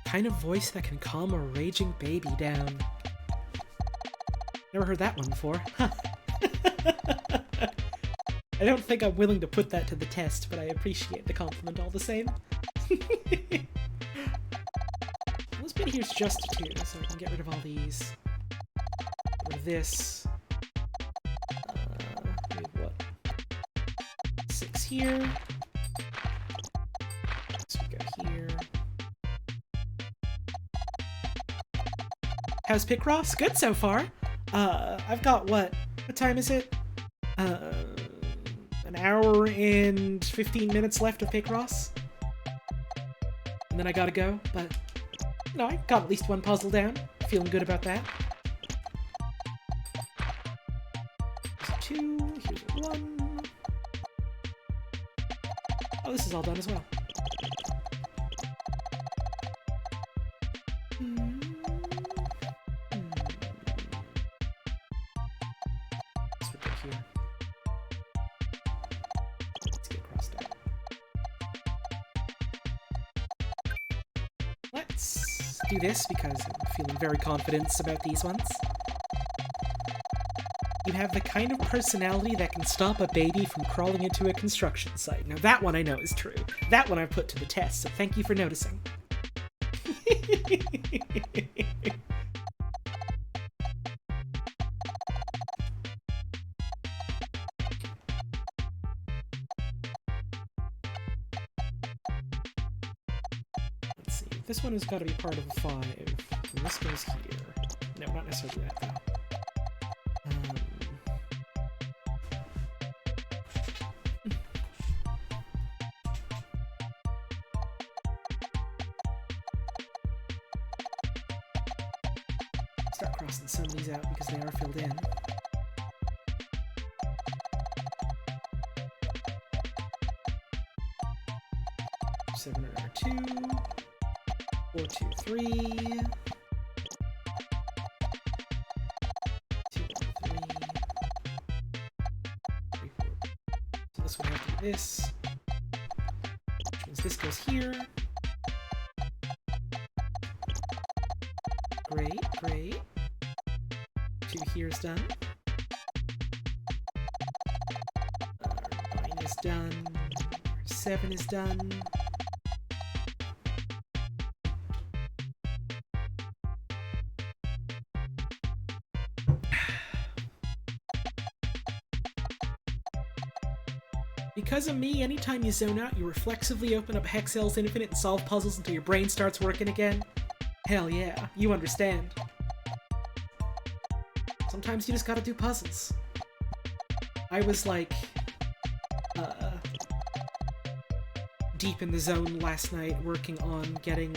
Kind of voice that can calm a raging baby down. Never heard that one before. Huh. I don't think I'm willing to put that to the test, but I appreciate the compliment all the same. This bit here's just 2, so I can get rid of all these. Get rid of this. We have what? here. This would go here. How's Picross? Good so far. I've got what time is it? An hour and 15 minutes left of Picross. And then I gotta go, but no, I got at least one puzzle down. Feeling good about that. Here's 2, here's 1. Oh, this is all done as well. Let's put that here. Let's get crossed out. Let's do this because I'm feeling very confident about these ones. You have the kind of personality that can stop a baby from crawling into a construction site. Now that one I know is true. That one I've put to the test, so thank you for noticing. Let's see. This one has got to be part of a 5. And this goes here. No, not necessarily that, though. Start crossing some of these out because they are filled in. Seven or 2, 4, 2, 3, 2, 1, 3, 3, 4. So this would have to be this, which means this goes here. Great, great. 2 here is done. 9 is done. 7 is done. Because of me, anytime you zone out, you reflexively open up Hexel's Infinite and solve puzzles until your brain starts working again. Hell yeah, you understand. Sometimes you just gotta do puzzles. I was like, deep in the zone last night working on getting,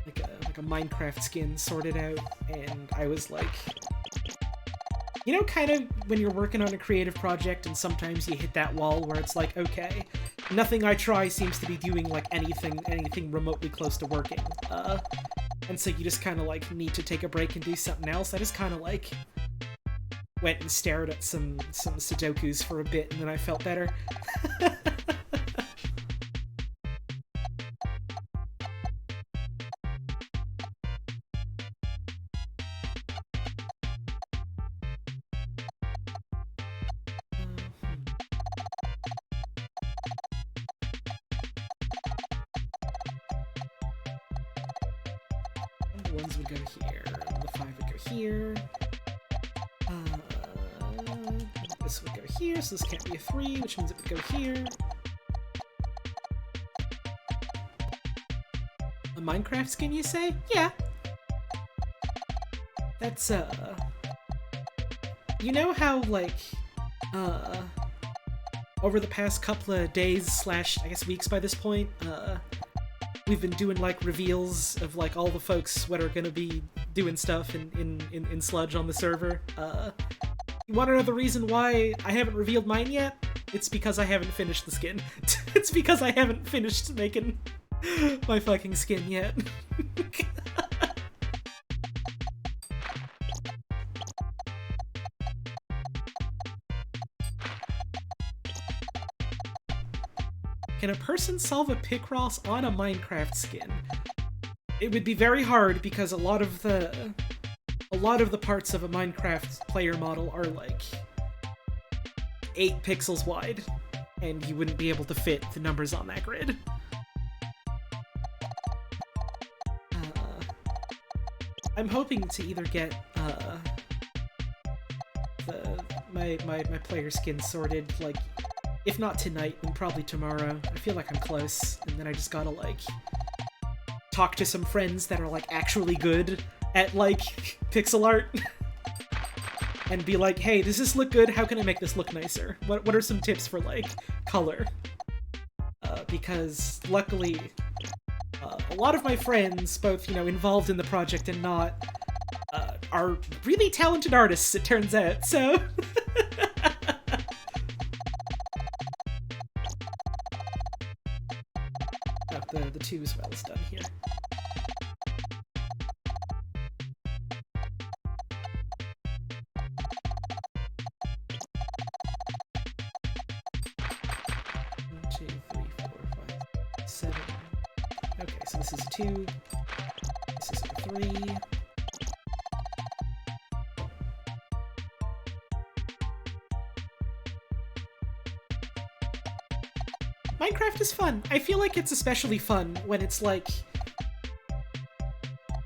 like a Minecraft skin sorted out, and I was like, you know, kind of when you're working on a creative project and sometimes you hit that wall where it's like, okay, nothing I try seems to be doing like anything remotely close to working. And so you just kind of like need to take a break and do something else. I just kind of like went and stared at some Sudokus for a bit, and then I felt better. The ones would go here, the 5 would go here. This would go here, so this can't be a 3, which means it would go here. A Minecraft skin, you say? Yeah. That's, you know how, like, over the past couple of days / I guess weeks by this point, we've been doing, like, reveals of, like, all the folks what are gonna be doing stuff in Sludge on the server. You wanna know the reason why I haven't revealed mine yet? It's because I haven't finished the skin. It's because I haven't finished making my fucking skin yet. Can a person solve a Picross on a Minecraft skin? It would be very hard because a lot of the parts of a Minecraft player model are like 8 pixels wide, and you wouldn't be able to fit the numbers on that grid. I'm hoping to either get my player skin sorted like If not tonight, then probably tomorrow. I feel like I'm close, and then I just gotta, like, talk to some friends that are, like, actually good at, like, pixel art. And be like, hey, does this look good? How can I make this look nicer? What are some tips for, like, color? Because, luckily, a lot of my friends, both, you know, involved in the project and not, are really talented artists, it turns out, so... Oh, the 2 as well is done here. Okay, so this is a 2, this is a 3. Minecraft is fun. I feel like it's especially fun when it's like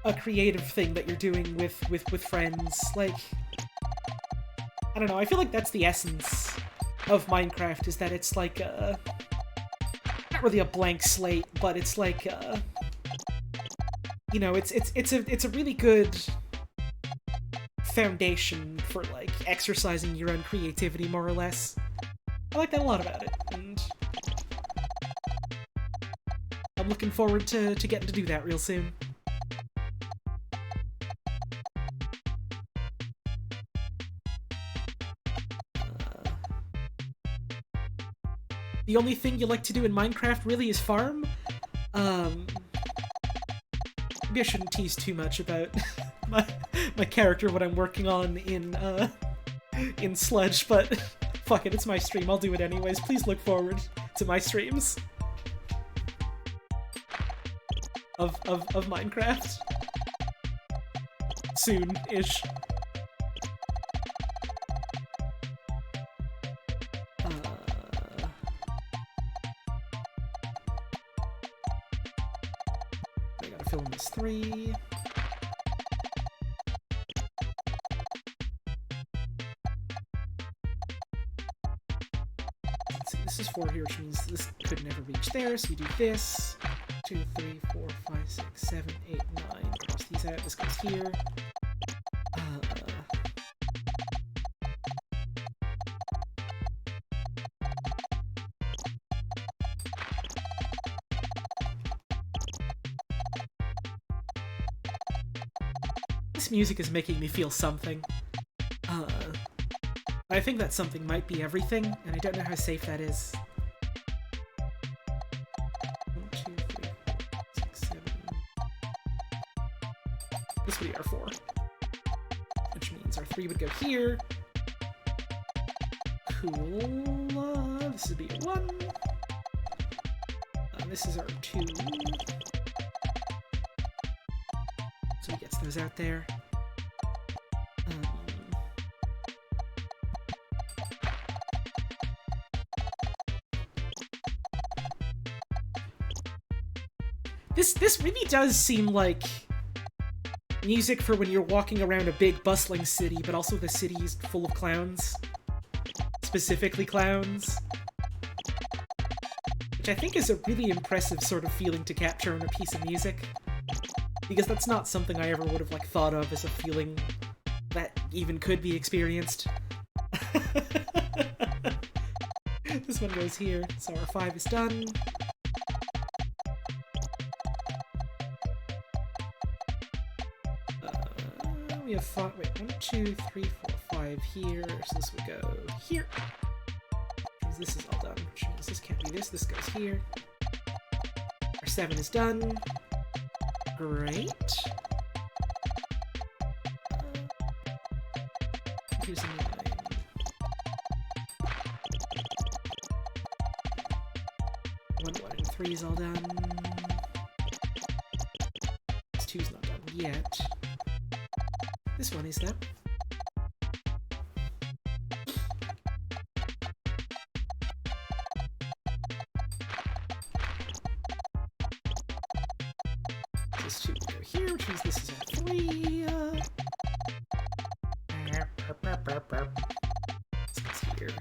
a creative thing that you're doing with friends. Like, I don't know, I feel like that's the essence of Minecraft, is that it's like not really a blank slate, but it's like you know, it's a really good foundation for like exercising your own creativity, more or less. I like that a lot about it, and I'm looking forward to getting to do that real soon. The only thing you like to do in Minecraft really is farm? Maybe I shouldn't tease too much about my character, what I'm working on in Sludge, but fuck it, it's my stream, I'll do it anyways. Please look forward to my streams of Minecraft. Soon-ish. I gotta fill in this 3. Let's see, this is 4 here, which means this could never reach there, so we do this. 2, 3, 4, 5, 6, 7, 8, 9. Cross these out, this goes here. This music is making me feel something. I think that something might be everything, and I don't know how safe that is. 1, 2, 3, 4, 6, 7. This would be our 4. Which means our 3 would go here. Cool. This would be a 1. This is our 2. So he gets those out there. This really does seem like music for when you're walking around a big bustling city, but also the city is full of clowns. Specifically clowns. Which I think is a really impressive sort of feeling to capture in a piece of music. Because that's not something I ever would have like thought of as a feeling that even could be experienced. This one goes here, so our 5 is done. We have 5, wait, 1, 2, 3, 4, 5 here, so this would go here. Which means this is all done, which means this can't be this goes here. Our 7 is done. Great. Here's a 9. One, and 3 is all done. This 2's not done yet. This one is done. This 2 will go here, which means this is a 3. This goes here.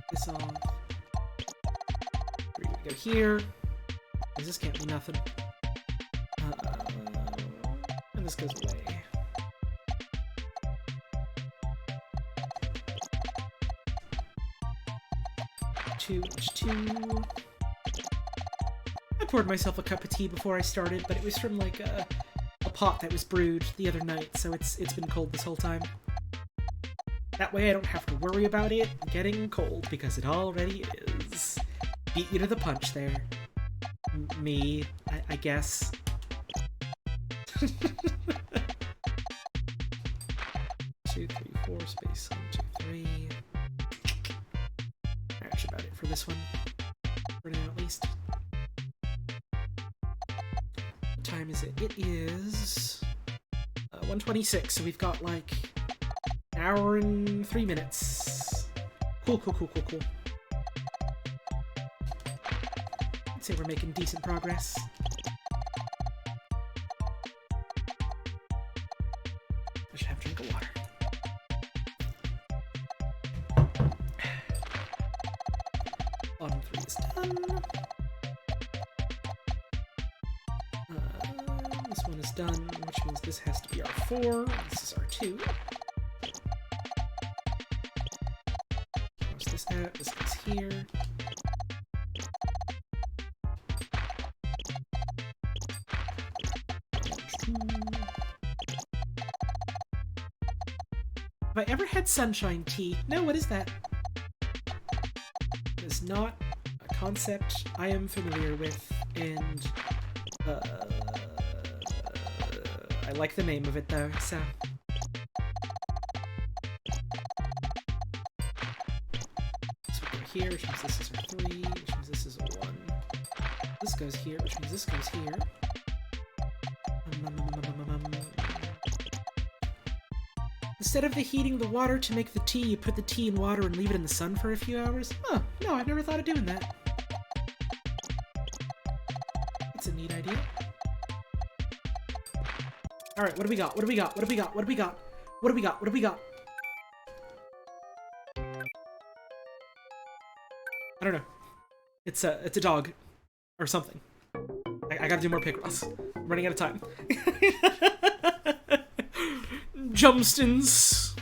This off. 3 we go here. This can't be nothing. And this goes away. 2 inch 2. I poured myself a cup of tea before I started, but it was from like a pot that was brewed the other night, so it's been cold this whole time. That way I don't have to worry about it getting cold, because it already is. Beat you to the punch there. Me, I guess. 2, 3, 4, space 1, 2, 3. That's about it for this one. For now, at least. What time is it? It is 1:26, so we've got like an hour and 3 minutes. Cool. I'd say we're making decent progress. I should have a drink of water. Bottom 3 is done. This one is done, which means this has to be our 4. This is our 2. Cross this out. This goes here. Have I ever had sunshine tea? No, what is that? It is not a concept I am familiar with, and I like the name of it though, so. So we go here, which means this is our 3, which means this is a 1. This goes here, which means this goes here. Instead of heating the water to make the tea, you put the tea in water and leave it in the sun for a few hours? Huh, no, I've never thought of doing that. That's a neat idea. Alright, what do we got? What do we got? What do we got? What do we got? What do we got? What do we got? I don't know. It's a dog. Or something. I gotta do more Picross. I'm running out of time. Jumpstins.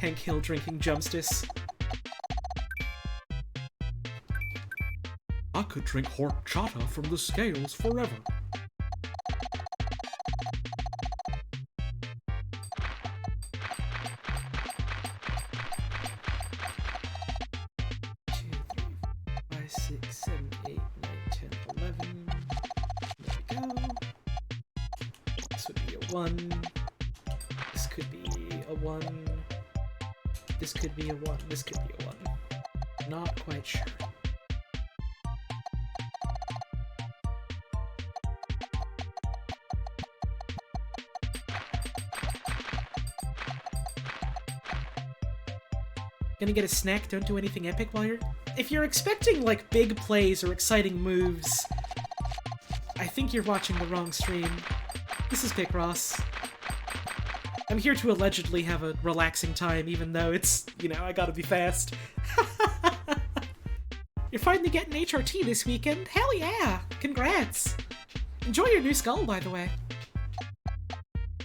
Hank Hill drinking Jumpstis. I could drink horchata from the scales forever. This could be a 1. This could be a 1. This could be a 1. Not quite sure. Gonna get a snack, don't do anything epic while you're... If you're expecting, like, big plays or exciting moves, I think you're watching the wrong stream. This is Picross. I'm here to allegedly have a relaxing time, even though it's, you know, I gotta be fast. You're finally getting HRT this weekend? Hell yeah! Congrats! Enjoy your new skull, by the way.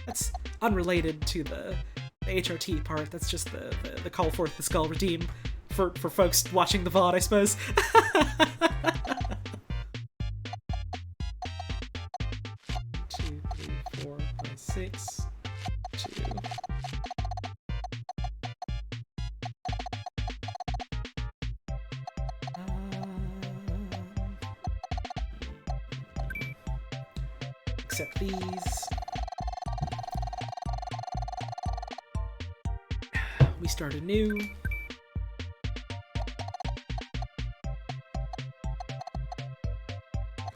That's unrelated to the HRT part, that's just the call forth the skull redeem for folks watching the VOD, I suppose. 2, 3, 4, 5, 6, 2. Accept these. We start anew.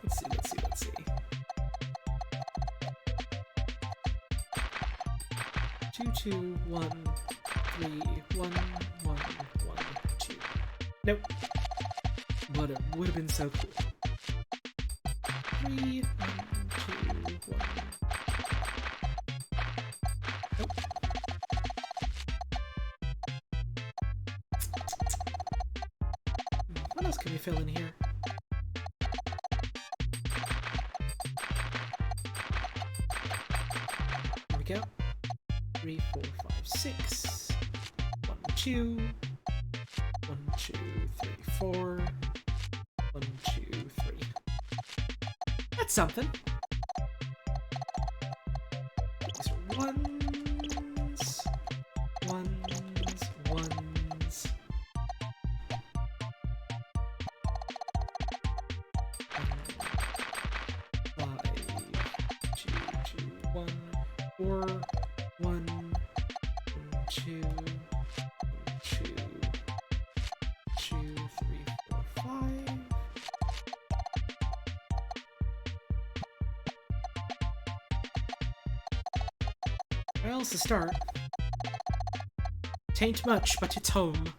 Let's see. 2, 2, 1, 3, 1, 1, 1, 2. Nope. But it would have been so cool. 3, 1, 2, 1. Nope. What else can we fill in here? There we go. 3, 4, 5, 6. 1, 2. 1, 2, 3, 4. 1, 2, 3. That's something. These are ones. Ones. Ones. 5, 2, 2, 1, 4, 1, 2, 2, 2, 3, 4, 5. Well, it's a start. Tain't much, but it's home.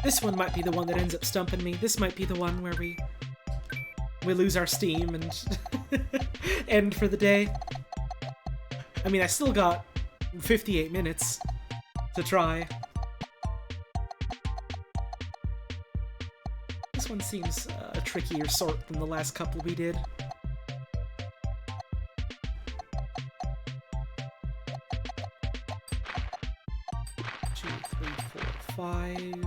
This one might be the one that ends up stumping me. This might be the one where we lose our steam and end for the day. I mean, I still got 58 minutes to try. This one seems a trickier sort than the last couple we did. Two, 3, 4, 5.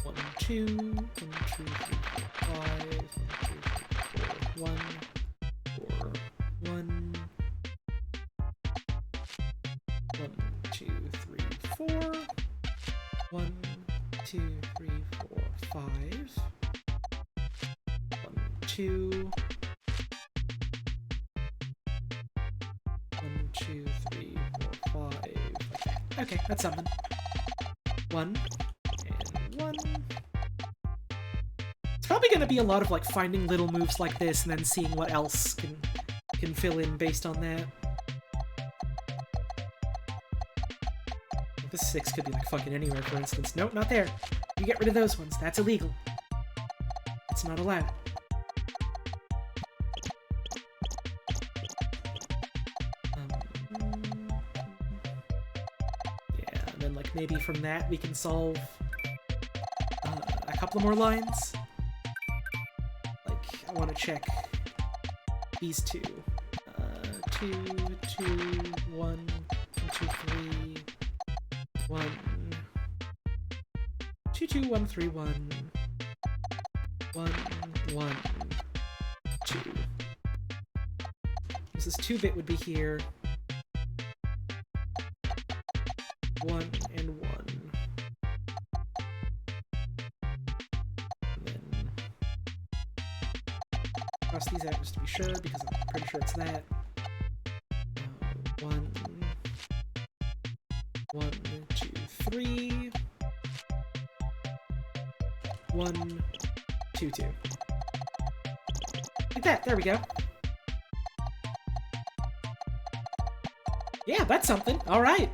1, 2, 1, 2, 3, 4, 5, 1, 2, 3, 4, 1, 2, 3, 4, 5, 1, 2, 1, 2, 3, 4, 5, like that. Okay, that's something. 1, and 1. It's probably going to be a lot of like finding little moves like this and then seeing what else can fill in based on that. This 6 could be like fucking anywhere, for instance. Nope, not there. You get rid of those ones. That's illegal. It's not allowed. Yeah, and then like maybe from that we can solve a couple more lines. Like, I want to check these two. 2, 2, 1, 2, 3, 1, 2, 2, 1, 3, 1, 1, 1, 2. This 2-bit would be here. 1 and 1. And then cross these out just to be sure, because I'm pretty sure it's that. 1, 1, 2, 3. 1, 2, 2. Like that. There we go. Yeah, that's something. All right.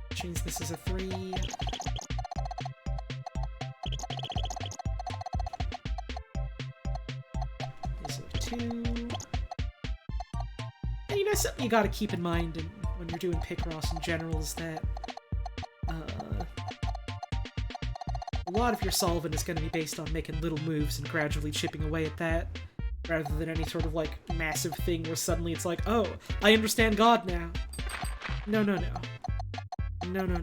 Which means this is a 3. This is a 2. And you know, something you gotta keep in mind when you're doing Picross in general is that a lot of your solving is going to be based on making little moves and gradually chipping away at that, rather than any sort of like massive thing where suddenly it's like, oh, I understand God now. No, no, no. No, no, no.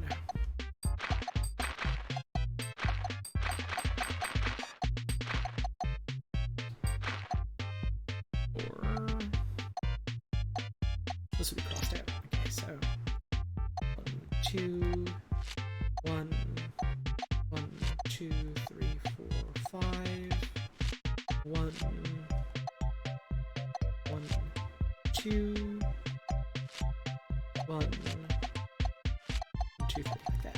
Or this would be crossed out. Okay, so 1, 2, 1, 1, 2, 3, 4, 5. 1, 1, 2, 1, 2, 3, like that.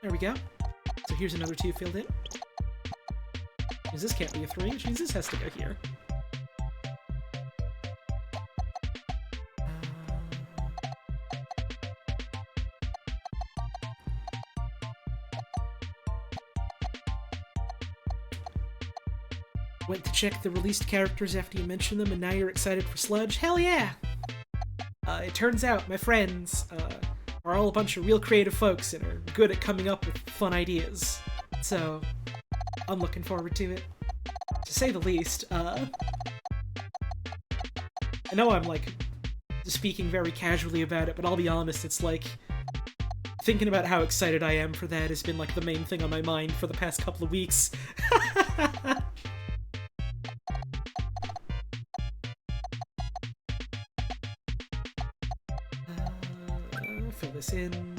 There we go. So here's another 2 filled in. Because this can't be a 3, which means this has to go here. Went to check the released characters after you mentioned them, and now you're excited for Sludge? Hell yeah! It turns out my friends are all a bunch of real creative folks and are good at coming up with fun ideas. So, I'm looking forward to it. To say the least, I know I'm, like, speaking very casually about it, but I'll be honest, it's like, thinking about how excited I am for that has been, like, the main thing on my mind for the past couple of weeks. Fill this in.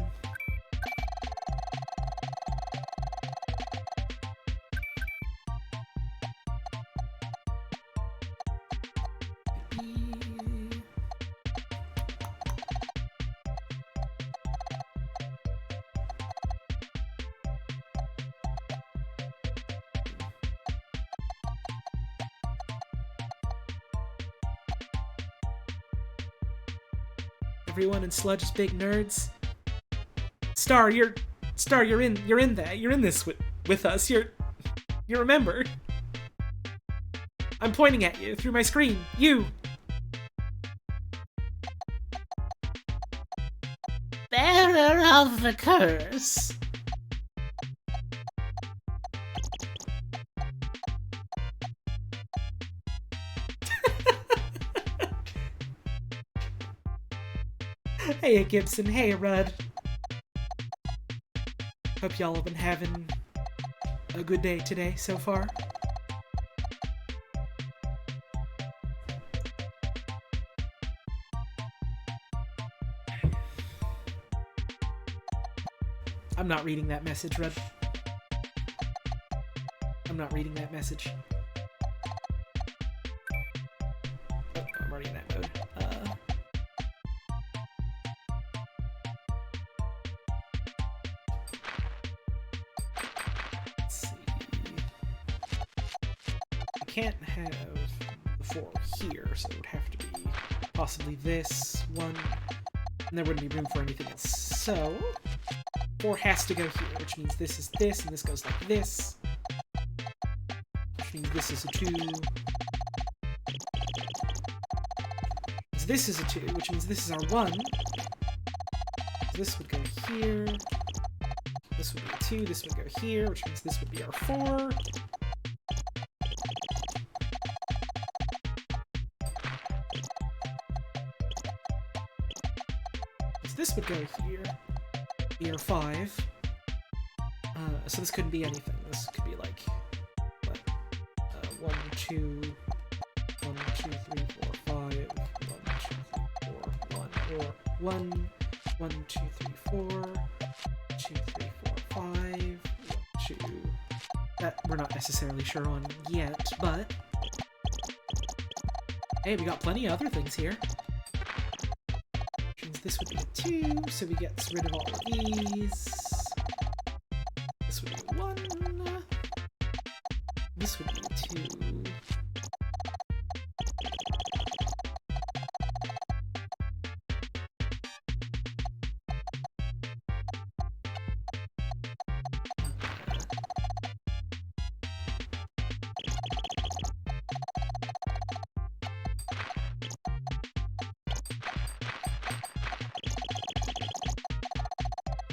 Everyone in Sludge is big nerds. Star, you're in that. You're in this with us. You remember. I'm pointing at you through my screen. You. Bearer of the curse. Hey, Gibson. Hey, Rudd. Hope y'all have been having a good day today so far. I'm not reading that message, Rudd. I'm not reading that message. Oh, I'm already in that mode. Can't have the 4 here, so it would have to be possibly this one, and there wouldn't be room for anything else. So 4 has to go here, which means this is this, and this goes like this, which means this is a 2. So this is a 2, which means this is our 1. So this would go here. This would be a 2. This would go here, which means this would be our 4. This would go here, here 5. So this couldn't be anything. This could be like, what? 1, 2, 1, 2, 3, 4, 5, 1, 2, 3, 4, 1, or 1, 1, 2, 3, 4, 2, 3, 4, 5, 1, 2. That we're not necessarily sure on yet, but hey, we got plenty of other things here. This would be a 2, so we get rid of all of these. This would be 1. This would be a 2.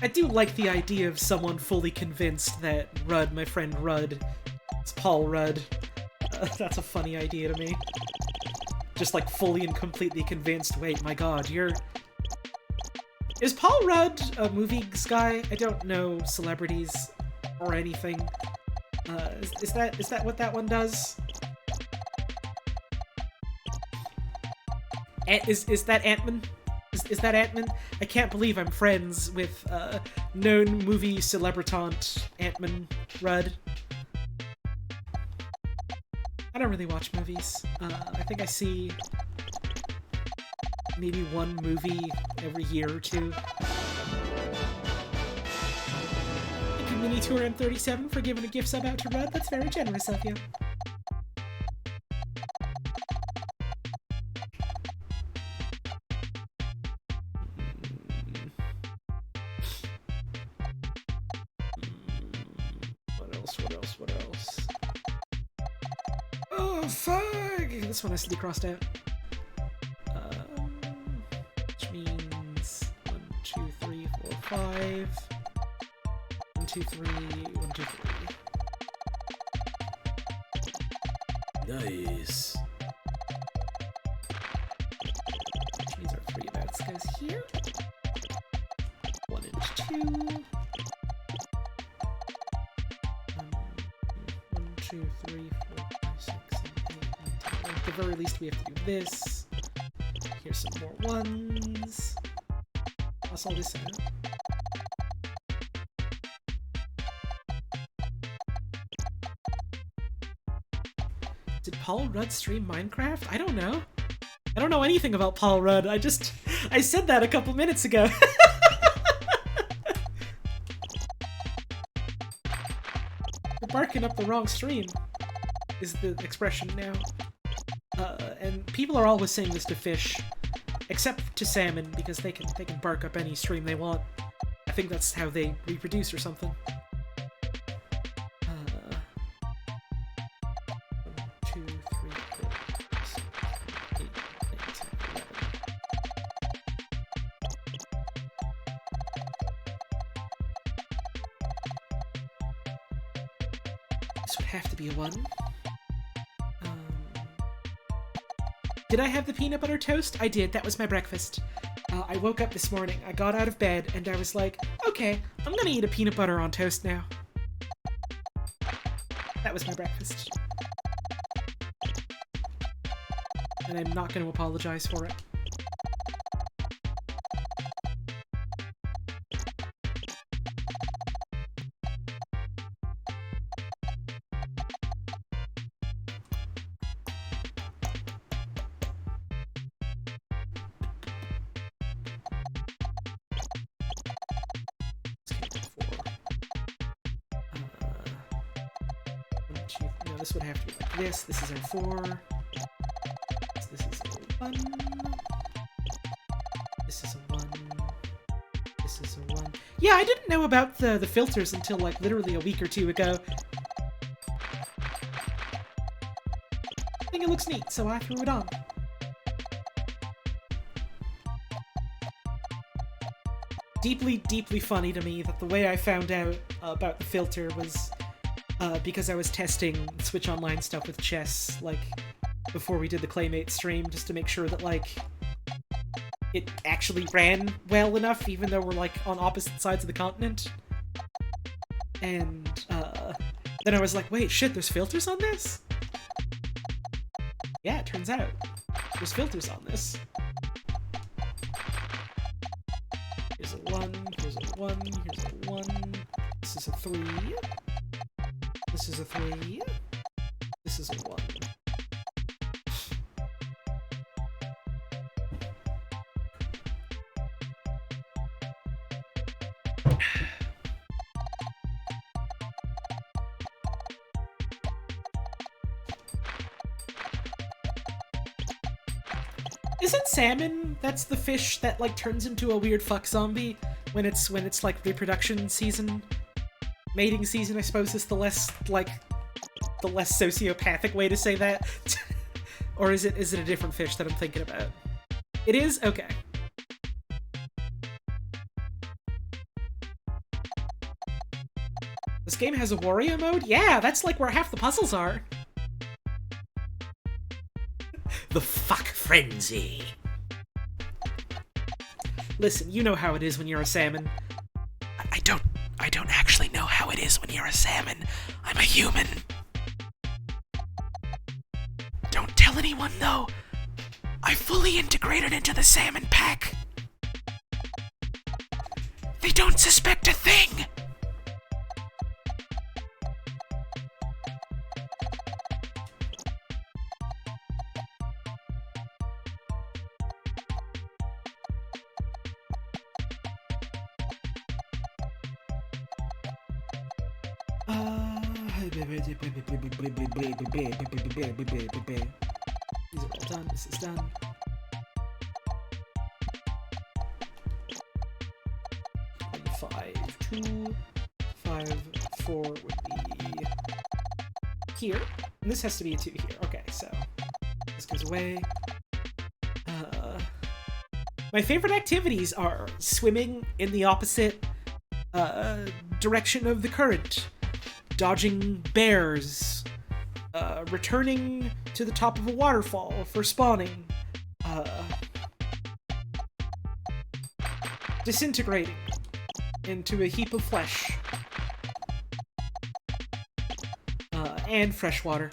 I do like the idea of someone fully convinced that Rudd, my friend Rudd, it's Paul Rudd. That's a funny idea to me. Just like fully and completely convinced, wait, my god, you're... Is Paul Rudd a movies guy? I don't know celebrities or anything. Is that what that one does? Is that Ant-Man? Is that Ant-Man? I can't believe I'm friends with known movie celebritant Ant-Man Rudd. I don't really watch movies. I think I see maybe one movie every year or two. Thank you, Mini237 for giving a gift sub out to Rudd. That's very generous of you. What else? Oh, fuck! This one has to be crossed out. Which means 1, 2, 3, 4, 5. 1, 2, 3, 1, 2, 3. Nice. Which means our 3 bats goes here. 1 and 2. 1, 2, 3, 4, 5, 6, 7, 8, 9, 10. At the very least, we have to do this. Here's some more ones. Toss all this out. Did Paul Rudd stream Minecraft? I don't know. I don't know anything about Paul Rudd. I said that a couple minutes ago. You're barking up the wrong stream, is the expression now. And people are always saying this to fish, except to salmon, because they can bark up any stream they want. I think that's how they reproduce or something. 1, 2, 3, 4, 6, 8, 9, 10, 11. This would have to be a 1. Did I have the peanut butter toast? I did. That was my breakfast. I woke up this morning, I got out of bed, and I was like, okay, I'm gonna eat a peanut butter on toast now. That was my breakfast. And I'm not gonna apologize for it. No, this would have to be like this. This is our 4. This is a 1. This is a 1. This is a 1. Yeah, I didn't know about the filters until like literally a week or 2 ago. I think it looks neat, so I threw it on. Deeply, deeply funny to me that the way I found out about the filter was because I was testing Switch Online stuff with chess, like, before we did the Claymate stream, just to make sure that, like, it actually ran well enough, even though we're, like, on opposite sides of the continent. And, then I was like, wait, shit, there's filters on this? Yeah, it turns out. There's filters on this. Here's a 1, here's a 1, here's a 1. This is a 3. This is a 3. This is a 1. Isn't salmon, that's the fish that like turns into a weird fuck zombie when it's like reproduction season? Mating season, I suppose, is the less sociopathic way to say that. Or is it a different fish that I'm thinking about? It is? Okay. This game has a Wario mode? Yeah, that's like where half the puzzles are. The fuck frenzy. Listen, you know how it is when you're a salmon. I don't actually know how it is when you're a salmon. I'm a human. Don't tell anyone, though. I fully integrated into the salmon pack. They don't suspect a thing. These are all done. This is done. And 5, 2, 5, 4 would be here. And this has to be a 2 here. Okay, so this goes away. My favorite activities are swimming in the opposite direction of the current, dodging bears, returning to the top of a waterfall for spawning, disintegrating into a heap of flesh, and fresh water.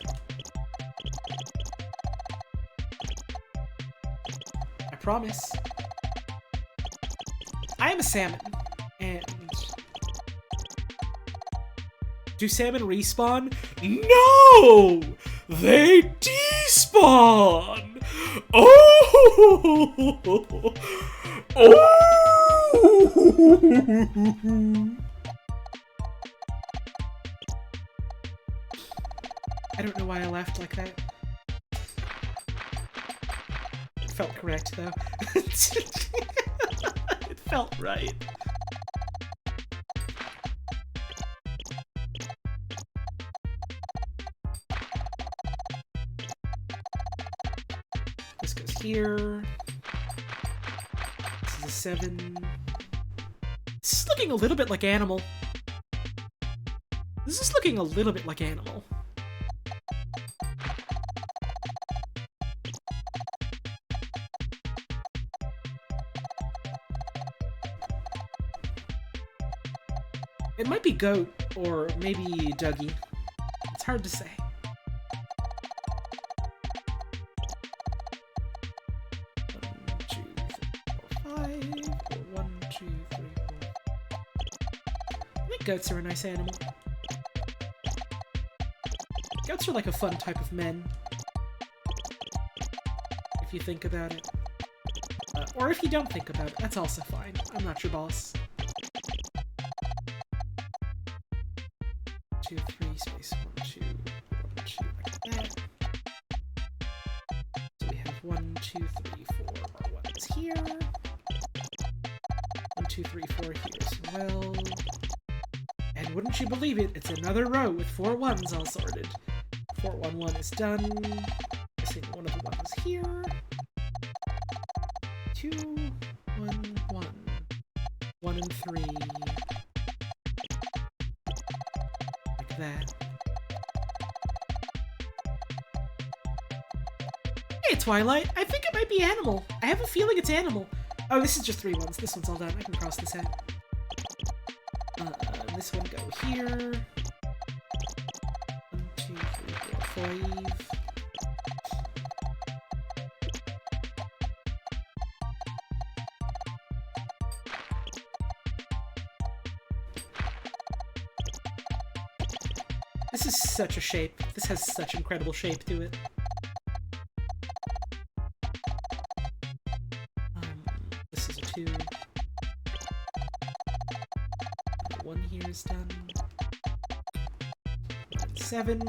I promise. I am a salmon, and do salmon respawn? No! They despawn! Oh! Oh! I don't know why I laughed like that. It felt correct, though. It felt right. This goes here. This is a 7. This is looking a little bit like Animal. This is looking a little bit like Animal. It might be Goat, or maybe Dougie. It's hard to say. I think goats are a nice animal. Goats are like a fun type of men, if you think about it. Or if you don't think about it, that's also fine. I'm not your boss. 2, 3, space 1, 2, 1, 2, like that. So we have 1, 2, 3, 4 more ones here. 1, 2, 3, 4 here as well. And wouldn't you believe it, it's another row with 4 1s all sorted. 4, 1, 1 is done. Missing one of the ones here. 2, 1, 1. 1 and 3. Like that. Hey, Twilight. I think it might be Animal. I have a feeling it's Animal. Oh, this is just 3 1s. This one's all done. I can cross this out. This one go here. 1, 2, 3, 4, 5. This is such a shape. This has such incredible shape to it. This is a 2. 1 here is done. 7.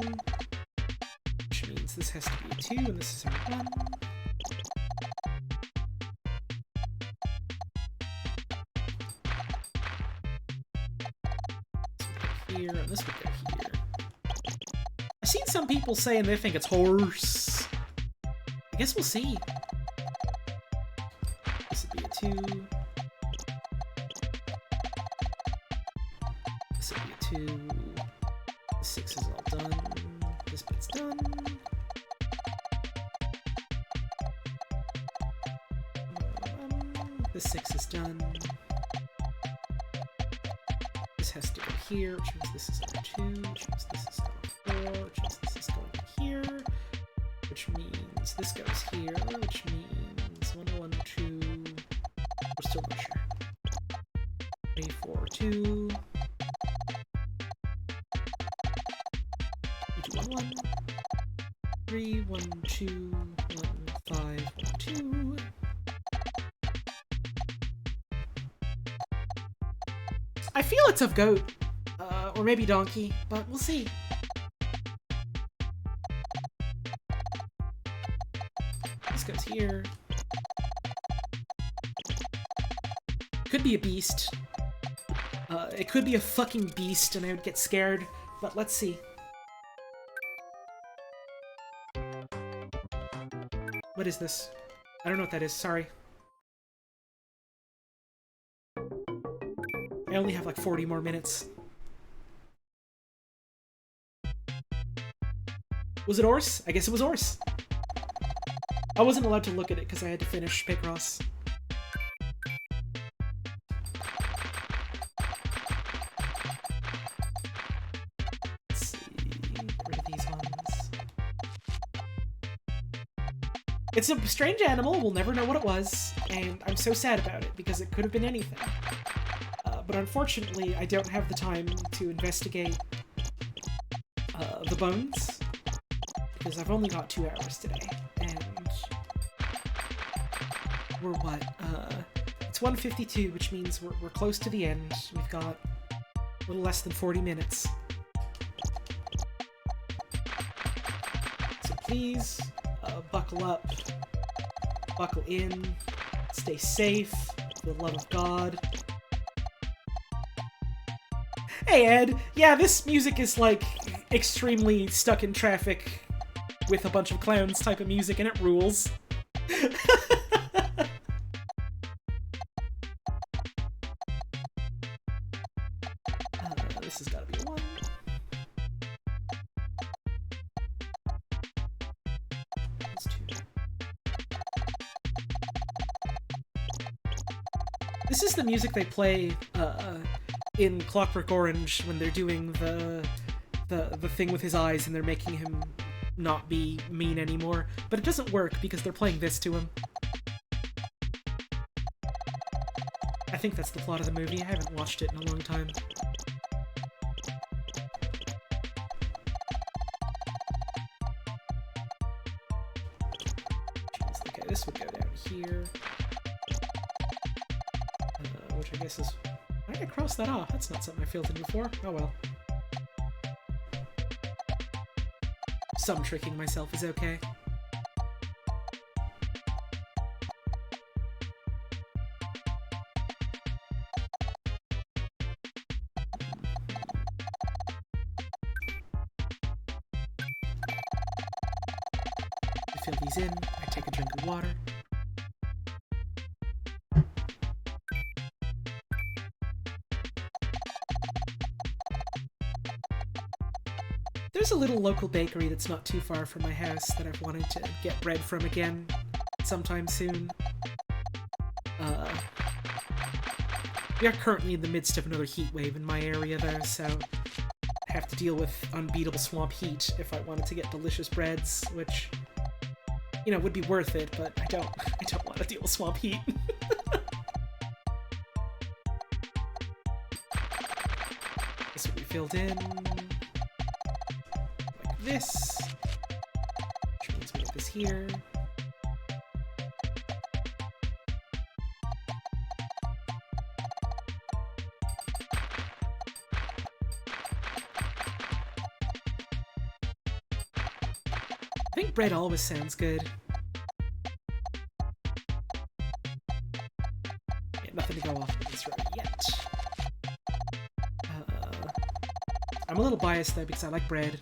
Which means this has to be a 2, and this is a 1. This would go here, and this would go here. I've seen some people saying they think it's horse. I guess we'll see. This would be a 2. This would be a 2. The 6 is all done. This bit's done. The 6 is done. This has to go here, which means this is going 2, which means this is going 4, which means this is going here, which means this goes here, which means 1, 1, 2. We're still not sure. 3, 4, 2. 1, 1. 3, 1, 2, 1, 5, 1, 2. I feel it's of Goat, Or maybe donkey, but we'll see. This goes here. Could be a beast. It could be a fucking beast and I would get scared, but let's see. What is this? I don't know what that is, sorry. I only have like 40 more minutes. Was it Orse? I guess it was Orse. I wasn't allowed to look at it because I had to finish Picross. Let's see. Get rid of these ones. It's a strange animal, we'll never know what it was, and I'm so sad about it because it could have been anything. But unfortunately, I don't have the time to investigate the bones, because I've only got 2 hours today, and we're what? It's 1:52, which means we're close to the end. We've got a little less than 40 minutes. So please, buckle up, buckle in, stay safe, for the love of God. Hey Ed, yeah, this music is like extremely stuck in traffic with a bunch of clowns type of music, and it rules. This has got to be a 1. That's 2. This is the music they play in Clockwork Orange when they're doing the thing with his eyes and they're making him not be mean anymore. But it doesn't work because they're playing this to him. I think that's the plot of the movie. I haven't watched it in a long time. Jeez, okay, this would go down here. Which I guess is... Why did I cross that off? That's not something I filled in before. Oh well. Some tricking myself is okay. I fill these in, I take a drink of water. There's a little local bakery that's not too far from my house that I've wanted to get bread from again sometime soon. We are currently in the midst of another heat wave in my area though, so I have to deal with unbeatable swamp heat if I wanted to get delicious breads, which, you know, would be worth it, but I don't want to deal with swamp heat. This will be filled in. This, which means we get this here. I think bread always sounds good. Yeah, nothing to go off of this right yet. I'm a little biased though because I like bread.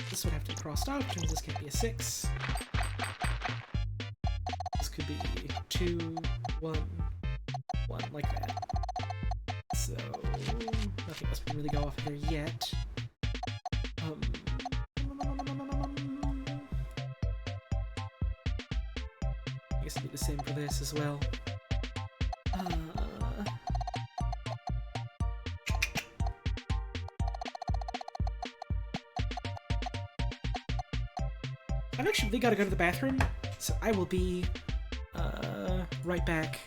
This would have to be crossed off, which means this can't be a 6. This could be 2, 1, 1, like that. So, nothing else we can really go off of there yet. I guess it'll be the same for this as well. I've actually got to go to the bathroom, so I will be right back.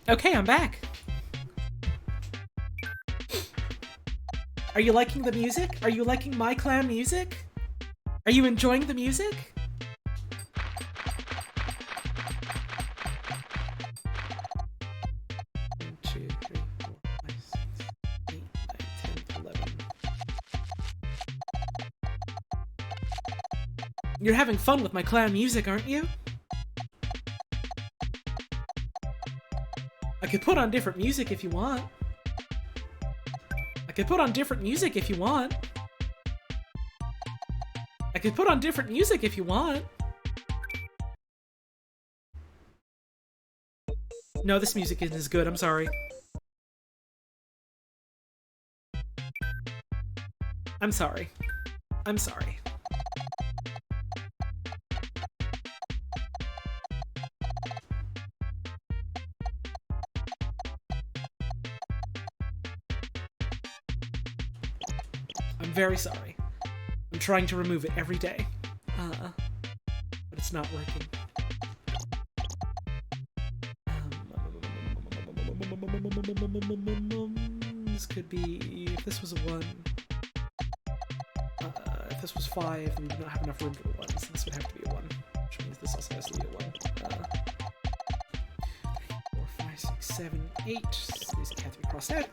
Okay, I'm back. Are you liking the music? Are you liking my clown music? Are you enjoying the music? One, 2, 3, 4, 5, 6, 8, 9, 10, 11. You're having fun with my clown music, aren't you? I could put on different music if you want. I could put on different music if you want. I could put on different music if you want. No, this music isn't as good, I'm sorry. I'm sorry. I'm sorry. I'm very sorry. I'm trying to remove it every day. But it's not working. This could be... if this was a 1... if this was 5, we do not have enough room for the 1, so this would have to be a 1. Which means this also has to be a 1. 4, 5, 6, 7, 8. These can't be crossed out.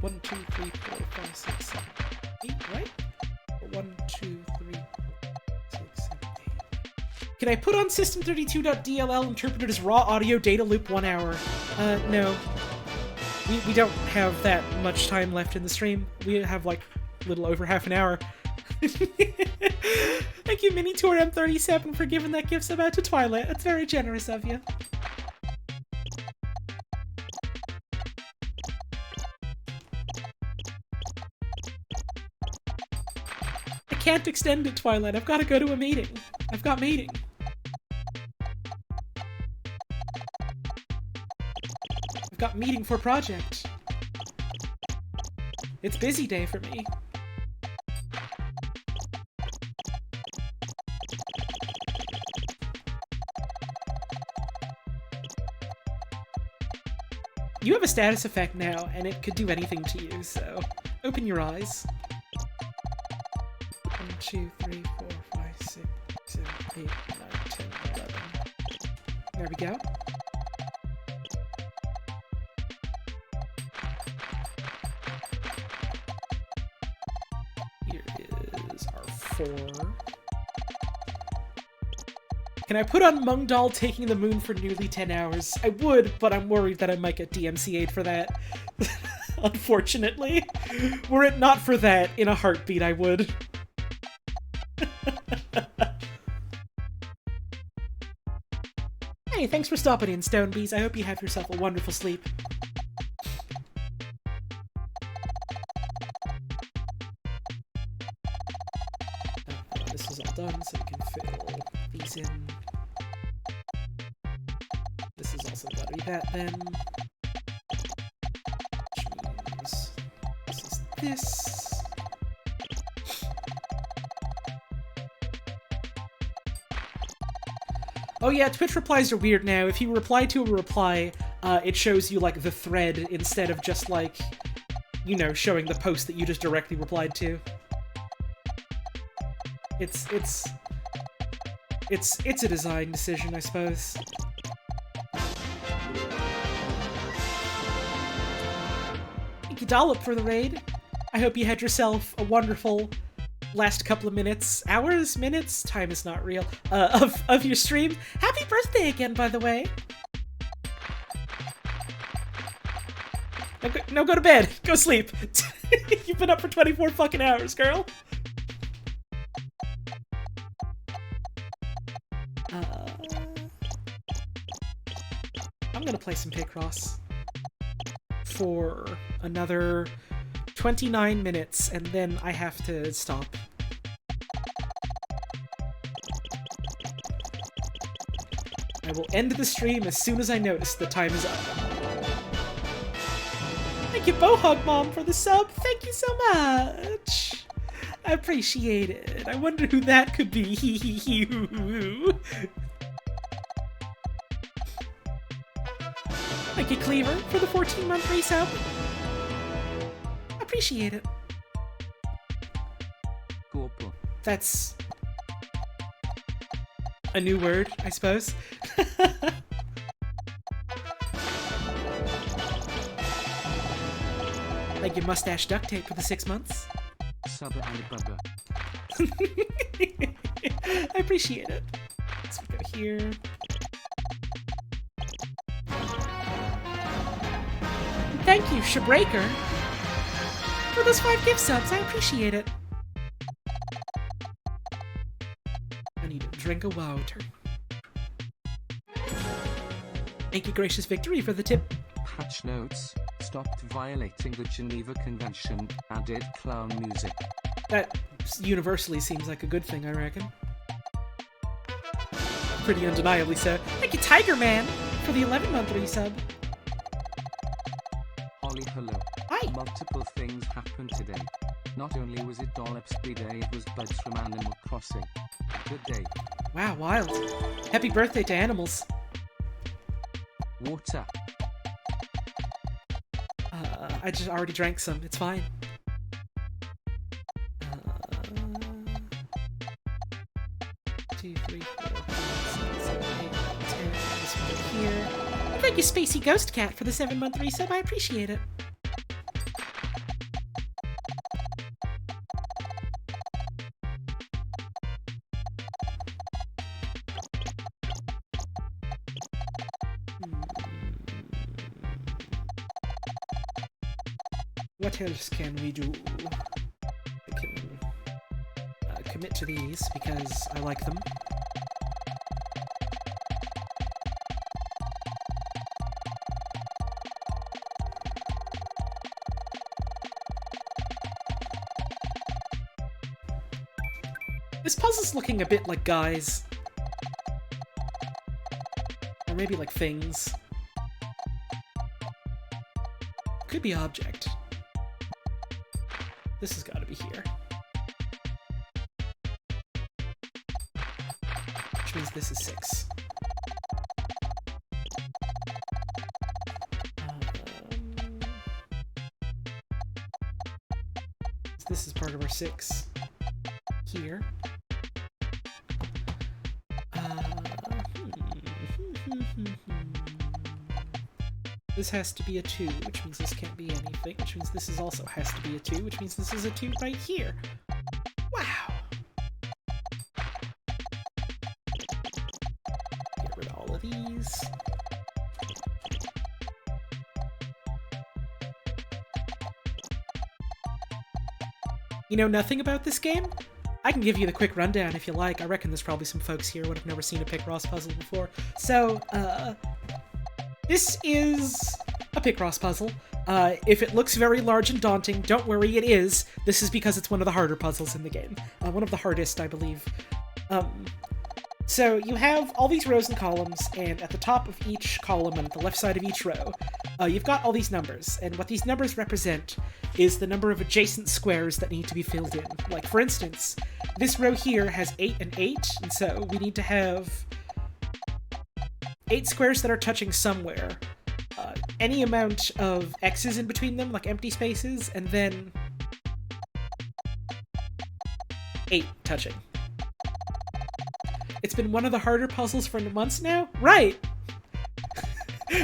1, 2, 3, 4, 5, 6, 7, 8, right? Or 1, 2, 3, 6, 7, 8. Can I put on system32.dll interpreted as raw audio data loop 1 hour? No. We don't have that much time left in the stream. We have like a little over half an hour. Thank you, Mini-Tour M37, for giving that gift sub out to Twilight. That's very generous of you. I can't extend it, Twilight. I've got to go to a meeting. I've got meeting. I've got meeting for project. It's busy day for me. You have a status effect now, and it could do anything to you, so open your eyes. 1, 2, 3, 4, 5, 6, 7, 8, 9, 10, 11. There we go. Here is our 4. Can I put on Mungdal taking the moon for nearly 10 hours? I would, but I'm worried that I might get DMCA'd for that. Unfortunately. Were it not for that, in a heartbeat I would. Hey, thanks for stopping in, Stonebees. I hope you have yourself a wonderful sleep. This is all done, so we can fill these in. This is also gotta be that then. Which means this is this. Oh yeah, Twitch replies are weird now. If you reply to a reply, it shows you, like, the thread instead of just, like, you know, showing the post that you just directly replied to. It's a design decision, I suppose. Thank you, Dollop, for the raid. I hope you had yourself a wonderful last couple of minutes, hours, minutes, time is not real, of your stream. Happy birthday again, by the way. No, go to bed. Go sleep. You've been up for 24 fucking hours, girl. I'm gonna play some Picross for another 29 minutes, and then I have to stop. I will end the stream as soon as I notice the time is up. Thank you, Bohug Mom, for the sub. Thank you so much. I appreciate it. I wonder who that could be. Thank you, Cleaver, for the 14-month resub. Appreciate it. Corporal. That's a new word, I suppose. Thank you, Mustache Duct Tape, for the 6 months. Subba and Bubba. I appreciate it. So we go here. Thank you, Shabraker, for those 5 gift subs. I appreciate it. I need a drink of water. Thank you, Gracious Victory, for the tip. Patch notes. Stopped violating the Geneva Convention. Added clown music. That universally seems like a good thing, I reckon. Pretty undeniably so. Thank you, Tiger Man, for the 11-month resub. Holly, hello. Hi. Multiple things happened today. Not only was it Dollopsby Day, it was bugs from Animal Crossing. Good day. Wow, wild. Happy birthday to animals. Water. I just already drank some. It's fine. 2, 3, 4, 5, 6, 7, 8, 10. This one here. And thank you, Spacey Ghost Cat, for the 7-month resub. I appreciate it. What else can we do? I can commit to these because I like them. This puzzle's looking a bit like guys. Or maybe like things. Could be object. This has got to be here. Which means this is 6. So this is part of our 6 here. This has to be a 2, which means this can't be anything, which means this is also has to be a 2, which means this is a 2 right here. Wow! Get rid of all of these. You know nothing about this game? I can give you the quick rundown if you like. I reckon there's probably some folks here who would have never seen a Picross puzzle before. So, this is a Picross puzzle. If it looks very large and daunting, don't worry, it is. This is because it's one of the harder puzzles in the game. One of the hardest, I believe. So you have all these rows and columns, and at the top of each column and at the left side of each row, you've got all these numbers. And what these numbers represent is the number of adjacent squares that need to be filled in. Like, for instance, this row here has 8 and 8, and so we need to have 8 squares that are touching somewhere, any amount of X's in between them, like empty spaces, and then 8 touching. It's been one of the harder puzzles for months now? Right!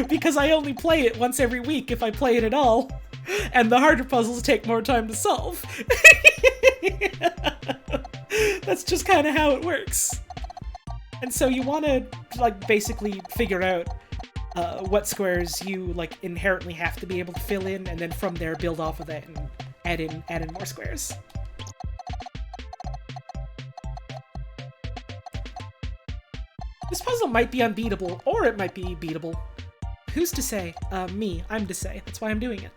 Because I only play it once every week if I play it at all, and the harder puzzles take more time to solve. That's just kind of how it works. And so you want to, like, basically figure out what squares you, like, inherently have to be able to fill in, and then from there build off of that and add in more squares. This puzzle might be unbeatable, or it might be beatable. Who's to say? Me. I'm to say. That's why I'm doing it.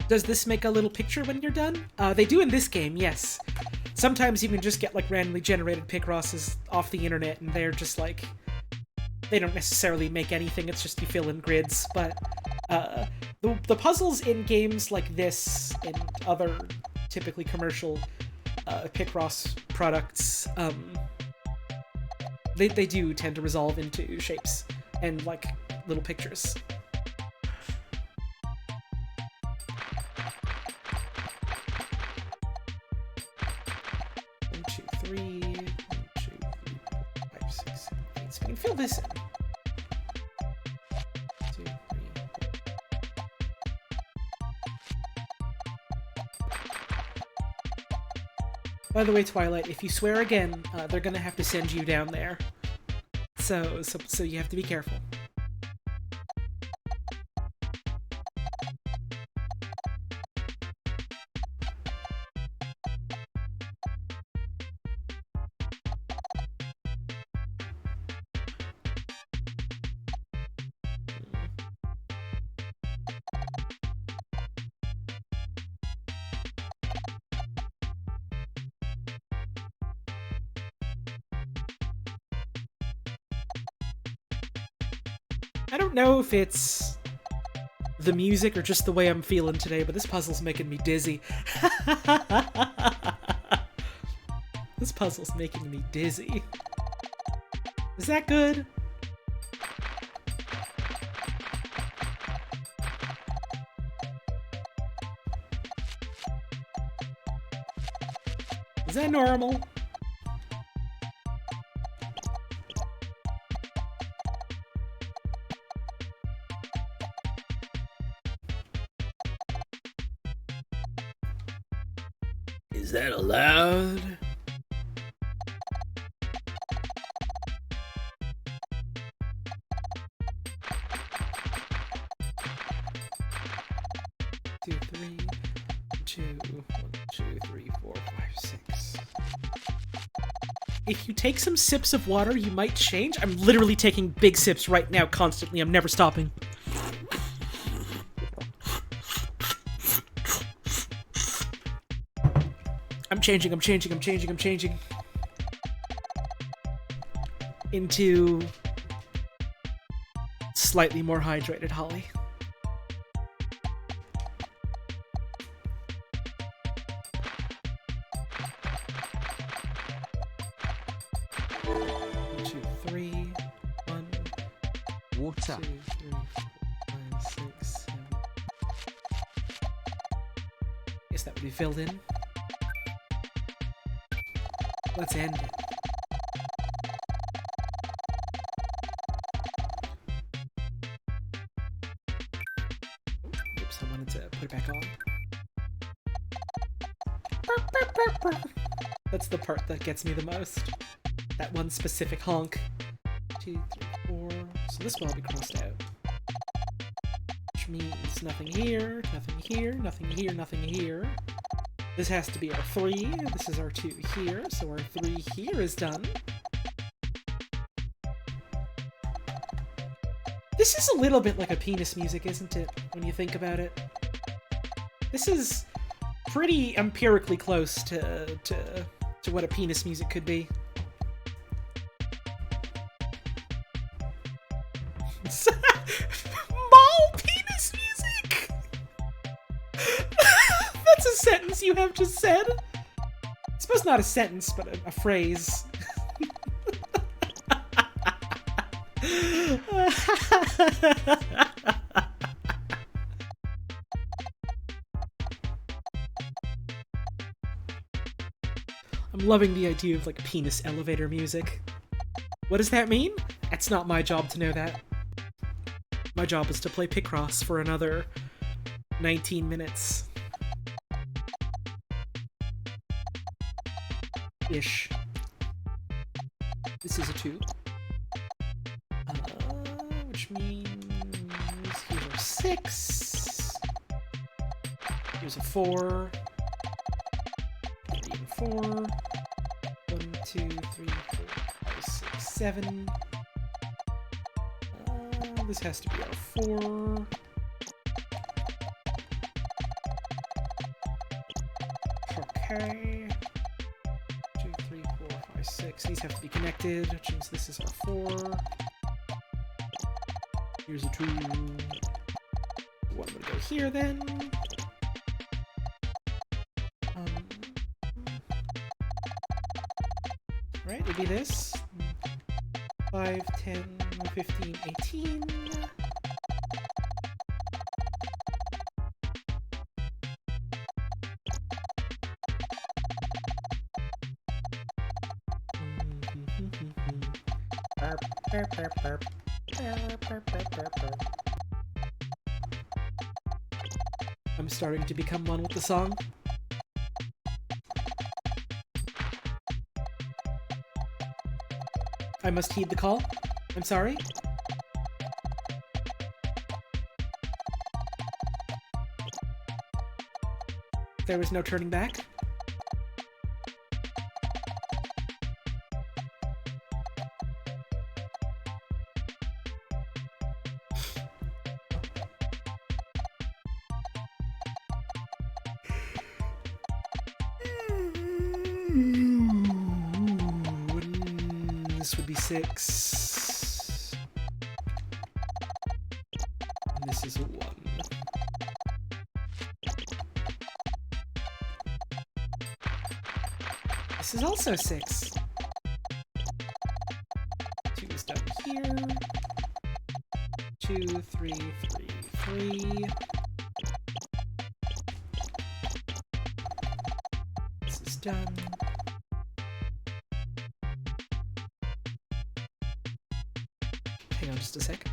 Does this make a little picture when you're done? They do in this game, yes. Sometimes you can just get, like, randomly generated Picrosses off the internet, and they're just, like... They don't necessarily make anything, it's just you fill in grids, but The puzzles in games like this and other typically commercial Picross products, they do tend to resolve into shapes and like little pictures. One, two, three. 1, 2, 3, 4, 5, 6, 7, 8. So we can fill this in. 2, 3, 4. By the way, Twilight, if you swear again, they're gonna have to send you down there. So you have to be careful. I don't know if it's the music or just the way I'm feeling today, but this puzzle's making me dizzy. This puzzle's making me dizzy. Is that good? Is that normal? Is that allowed? Two, three, two, 1, 2, 3, 4, 5, 6. If you take some sips of water, you might change. I'm literally taking big sips right now, constantly. I'm never stopping. I'm changing into slightly more hydrated Holly. One, 2, 3, 1, Water. 2, 3, 4, 5, 6, 7. Guess that would be filled in. Let's end it. Oops, I wanted to put it back on. That's the part that gets me the most. That one specific honk. 2, 3, 4. So this one will be crossed out. Which means nothing here, nothing here, nothing here, nothing here. This has to be our 3. This is our 2 here, so our 3 here is done. This is a little bit like a penis music, isn't it, when you think about it? This is pretty empirically close to what a penis music could be. Mall penis music! That's a sentence you have just said. I suppose not a sentence, but a phrase. I'm loving the idea of like penis elevator music. What does that mean? It's not my job to know that. My job is to play Picross for another 19 minutes. Ish. This is a 2. Which means here's a 6. Here's a 4. 3 and 4. 1, 2, 3, 4, 5, 6, 7. This has to be our 4. Okay. 2, 3, 4, 5, 6. These have to be connected, which means this is our 4. Here's a 2. One would go here then. Right, it'd be this. 5, 10, 15, 18. I'm starting to become one with the song. I must heed the call. I'm sorry. There was no turning back. This would be 6. And this is a 1. This is also 6. 2 is down here. 2, 3, 3, 3. This is done. Hang on just a sec.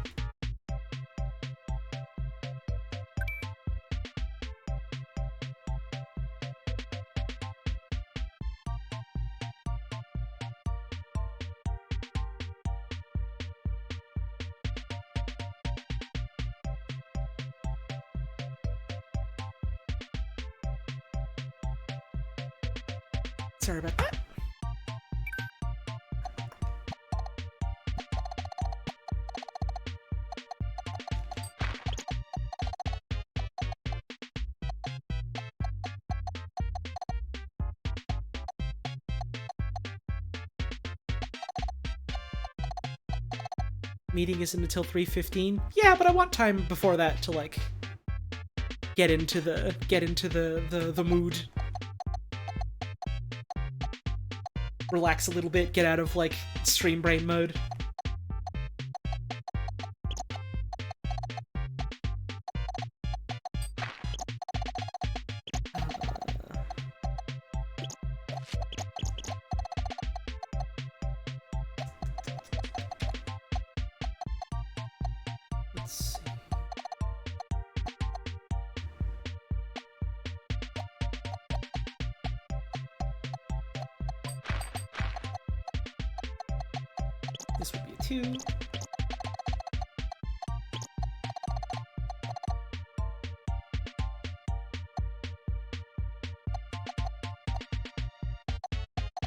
Sorry about that. Meeting isn't until 3:15. Yeah, but I want time before that to like get into the mood. Relax a little bit, get out of like stream brain mode. Let's see. This would be a 2.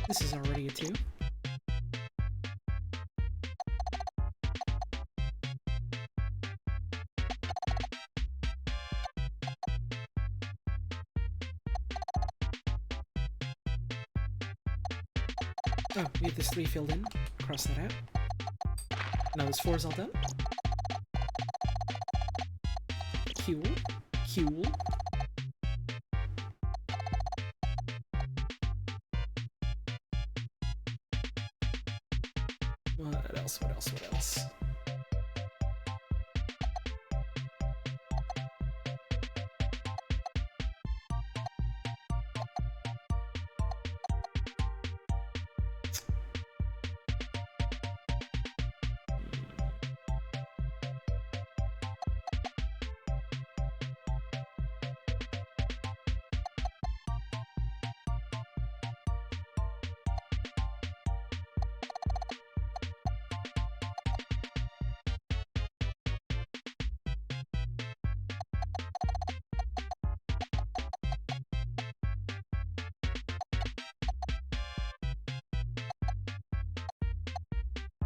This is already a 2. Oh, we have this 3 filled in. Cross that out. Now this 4 is all done. Cool. Cool. What else? What else? What else?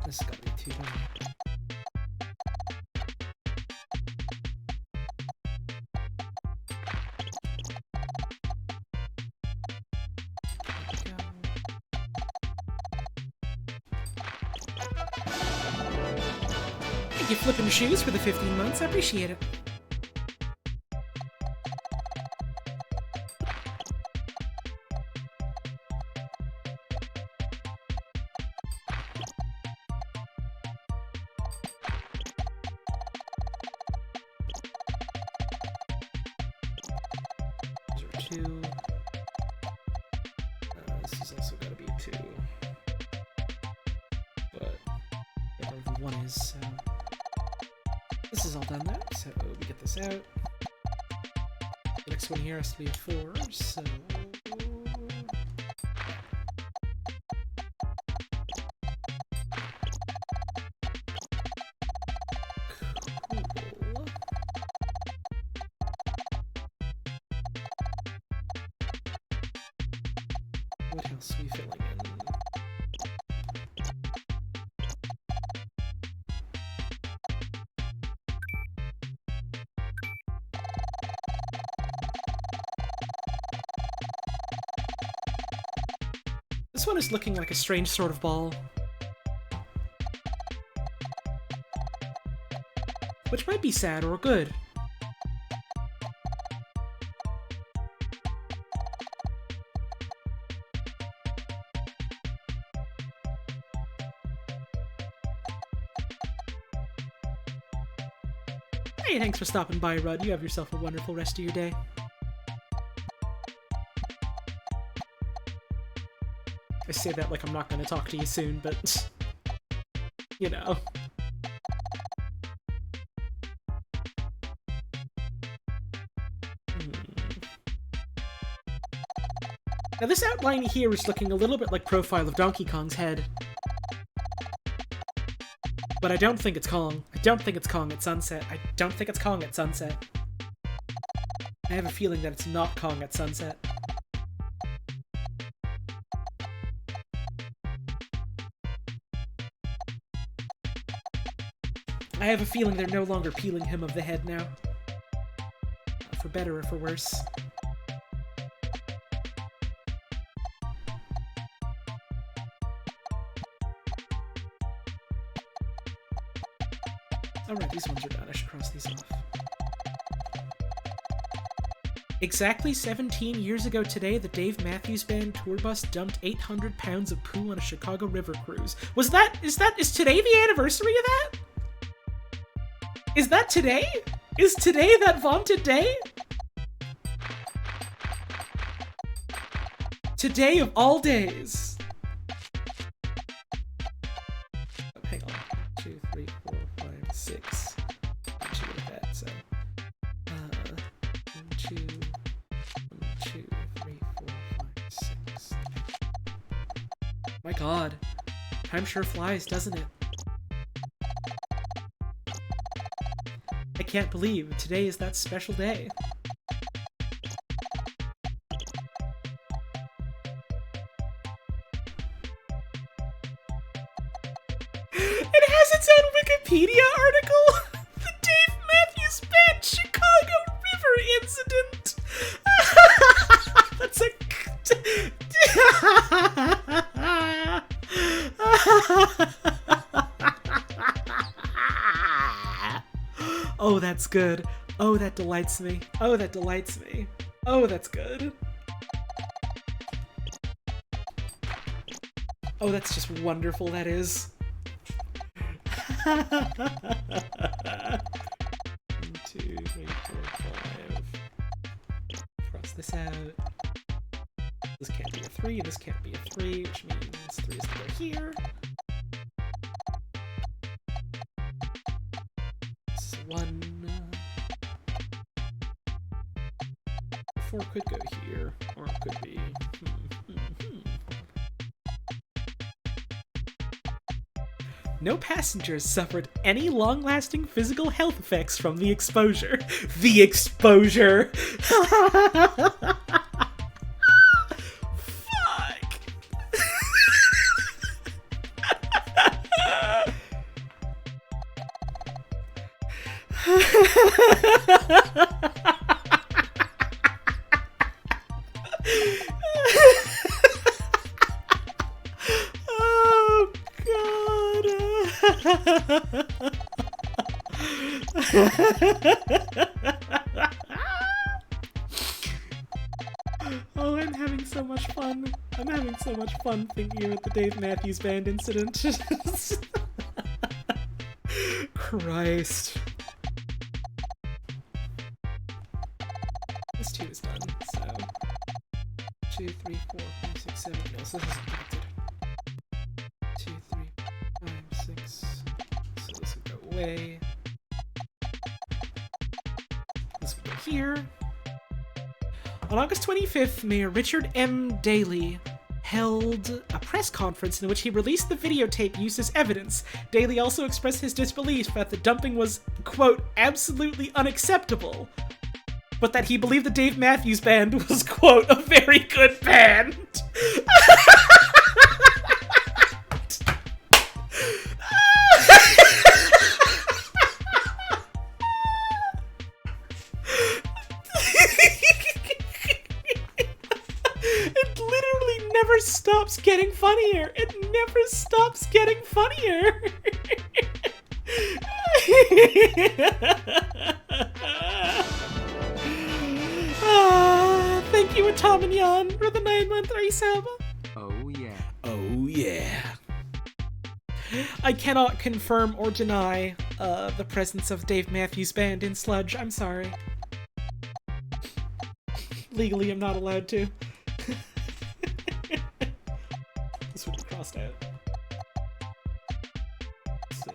This has got to be 2. Thank you, Flippin' Shoes, for the 15 months. I appreciate it. 2. This has also got to be a 2. But I don't know where the 1 is, so... This is all done now, so we get this out. The next one here has to be a 4, so... Cool. What else are we filling in? This one is looking like a strange sort of ball. Which might be sad or good. Hey, thanks for stopping by, Rudd. You have yourself a wonderful rest of your day. I say that like I'm not going to talk to you soon, but... You know. Now this outline here is looking a little bit like Profile of Donkey Kong's head. But I don't think it's Kong. I don't think it's Kong at sunset. I don't think it's Kong at sunset. I have a feeling that it's not Kong at sunset. I have a feeling they're no longer peeling him of the head now. For better or for worse. Alright, these ones are done. I should cross these off. Exactly 17 years ago today, the Dave Matthews Band tour bus dumped 800 pounds of poo on a Chicago River cruise. Is today the anniversary of that? Is that today? Is today that vaunted day? Today of all days. Oh, hang on. 2, 3, 4, 5, 6. I should get that, so. 1, 2, 3, 4, 5, 6. My god. Time sure flies, doesn't it? I can't believe today is that special day. It has its own Wikipedia article! The Dave Matthews Band Chicago River Incident! That's Oh, that's good. Oh, that delights me. Oh, that delights me. Oh, that's good. Oh, that's just wonderful, that is. 1, 2, 3, 4, 5. Cross this out. This can't be a 3, this can't be a 3, which means 3 is to go here. This is 1. 4 could go here, or it could be... No passengers suffered any long-lasting physical health effects from the exposure. The exposure! Fuck! Oh, I'm having so much fun. I'm having so much fun thinking about the Dave Matthews Band incident. Christ. This 2 is done, so 2, 3, 4, 5, 6, 7. No, so this isn't connected. 2, 3, 5, 6. So this would go away. This would go here. On August 25th, Mayor Richard M. Daley held a press conference in which he released the videotape used as evidence. Daley also expressed his disbelief that the dumping was, quote, absolutely unacceptable, but that he believed the Dave Matthews Band was, quote, a very good band. It literally never stops getting funnier. It never stops getting funnier. Thank you, Tom and Jan, for the 9-month resub. Oh yeah. Oh yeah. I cannot confirm or deny the presence of Dave Matthews Band in Sludge. I'm sorry. Legally, I'm not allowed to. This would be crossed out. Let's see.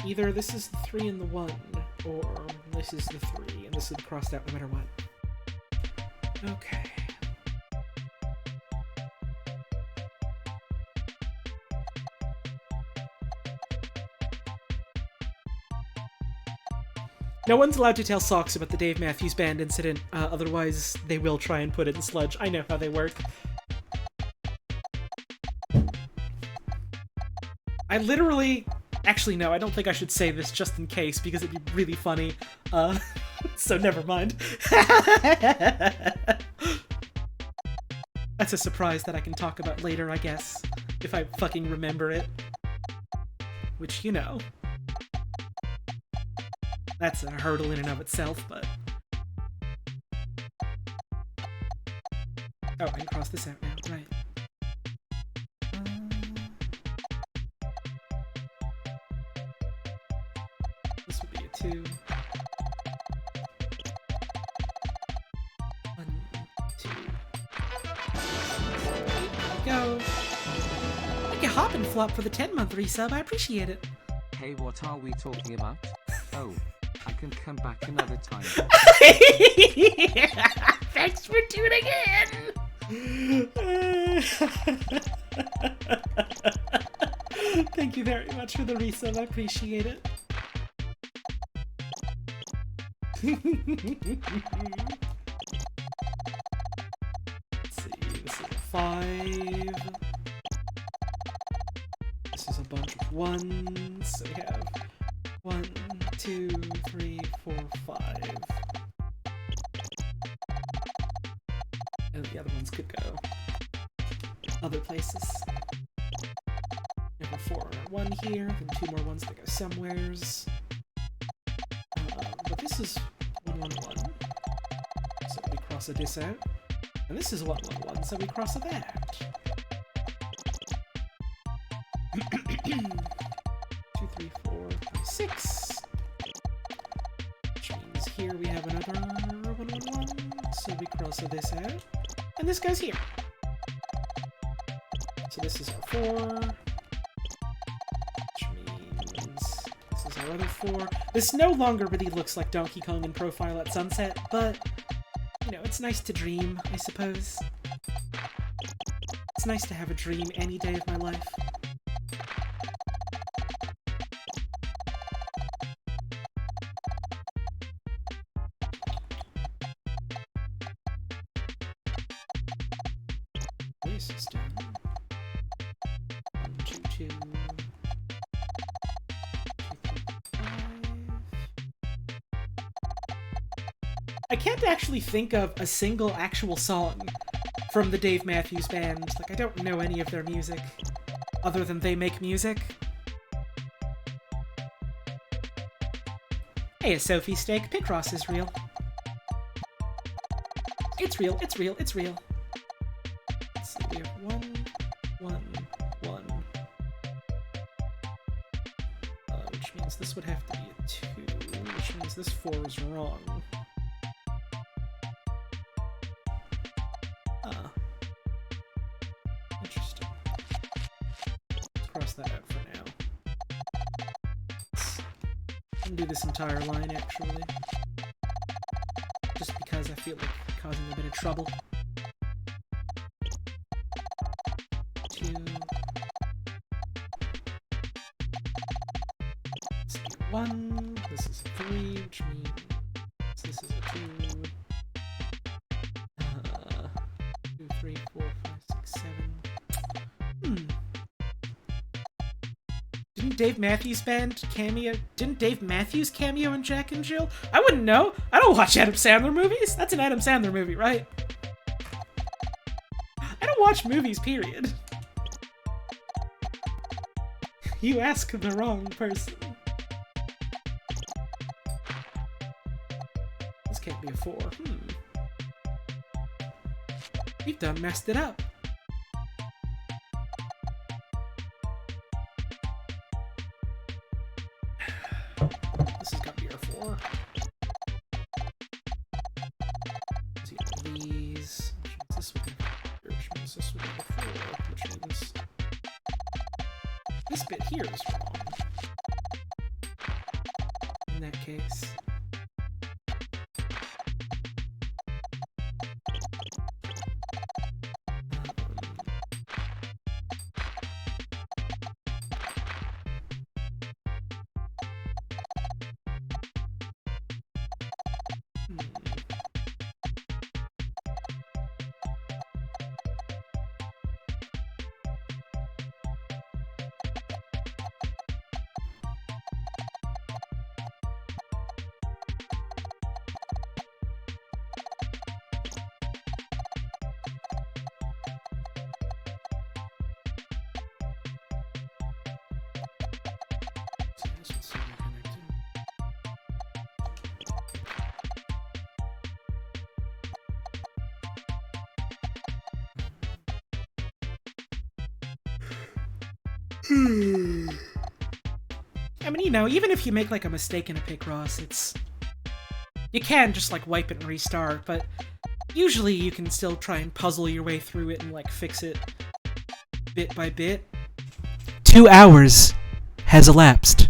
Either this is the 3 and the 1, or this is the 3, and this would be crossed out no matter what. Okay. No one's allowed to tell Socks about the Dave Matthews Band incident, otherwise they will try and put it in Sludge. I know how they work. I literally... Actually, no, I don't think I should say this just in case, because it'd be really funny. So never mind. That's a surprise that I can talk about later, I guess. If I fucking remember it. Which, you know... That's a hurdle in and of itself, but... Oh, I can cross this out now, right. This would be a 2. 1, 2. There we go. Thank you, Hop and Flop, for the 10-month resub. I appreciate it. Hey, what are we talking about? Oh. I can come back another time. Thanks for tuning in! Thank you very much for the resub, I appreciate it. Let's see, this is a 5. This is a bunch of 1s, so we have 1, 2, 3, 4, 5. And the other ones could go other places. Number 4, 1 here, then 2 more ones that go somewheres. But this is 1, 1, 1. So we cross this out. And this is 1, 1, 1, so we cross that. 2, 3, 4, 5, 6. Which means here we have another 1, 1, 1. So we cross this out. And this goes here. So this is our 4. Which means this is our other 4. This no longer really looks like Donkey Kong in Profile at Sunset, but, you know, it's nice to dream, I suppose. It's nice to have a dream any day of my life. This is done. 1, 2, 2. 2, 3, 5. I can't actually think of a single actual song from the Dave Matthews Band. Like, I don't know any of their music, other than they make music. Hey, a Sophie Steak, Picross is real. It's real, it's real, it's real. Let's see, we have 1, 1, 1. Which means this would have to be a 2. which means this 4 is wrong. Interesting. Let's cross that out for now. Let's undo this entire line, actually. Just because I feel like causing a bit of trouble. 2. Let's do 1. This is a 3, which means this is a 2. 2, 3, 4, 5, 6, 7. Didn't Dave Matthews Band cameo? Didn't Dave Matthews cameo in Jack and Jill? I wouldn't know. I don't watch Adam Sandler movies. That's an Adam Sandler movie, right? I don't watch movies, period. You ask the wrong person. This can't be a 4. We've done messed it up. This has got to be our 4. So you got these, which means this would be 4, which means this would be a 4, which means this bit here is wrong. In that case. I mean, you know, even if you make, like, a mistake in a Picross, it's... You can just, like, wipe it and restart, but usually you can still try and puzzle your way through it and, like, fix it bit by bit. 2 hours has elapsed.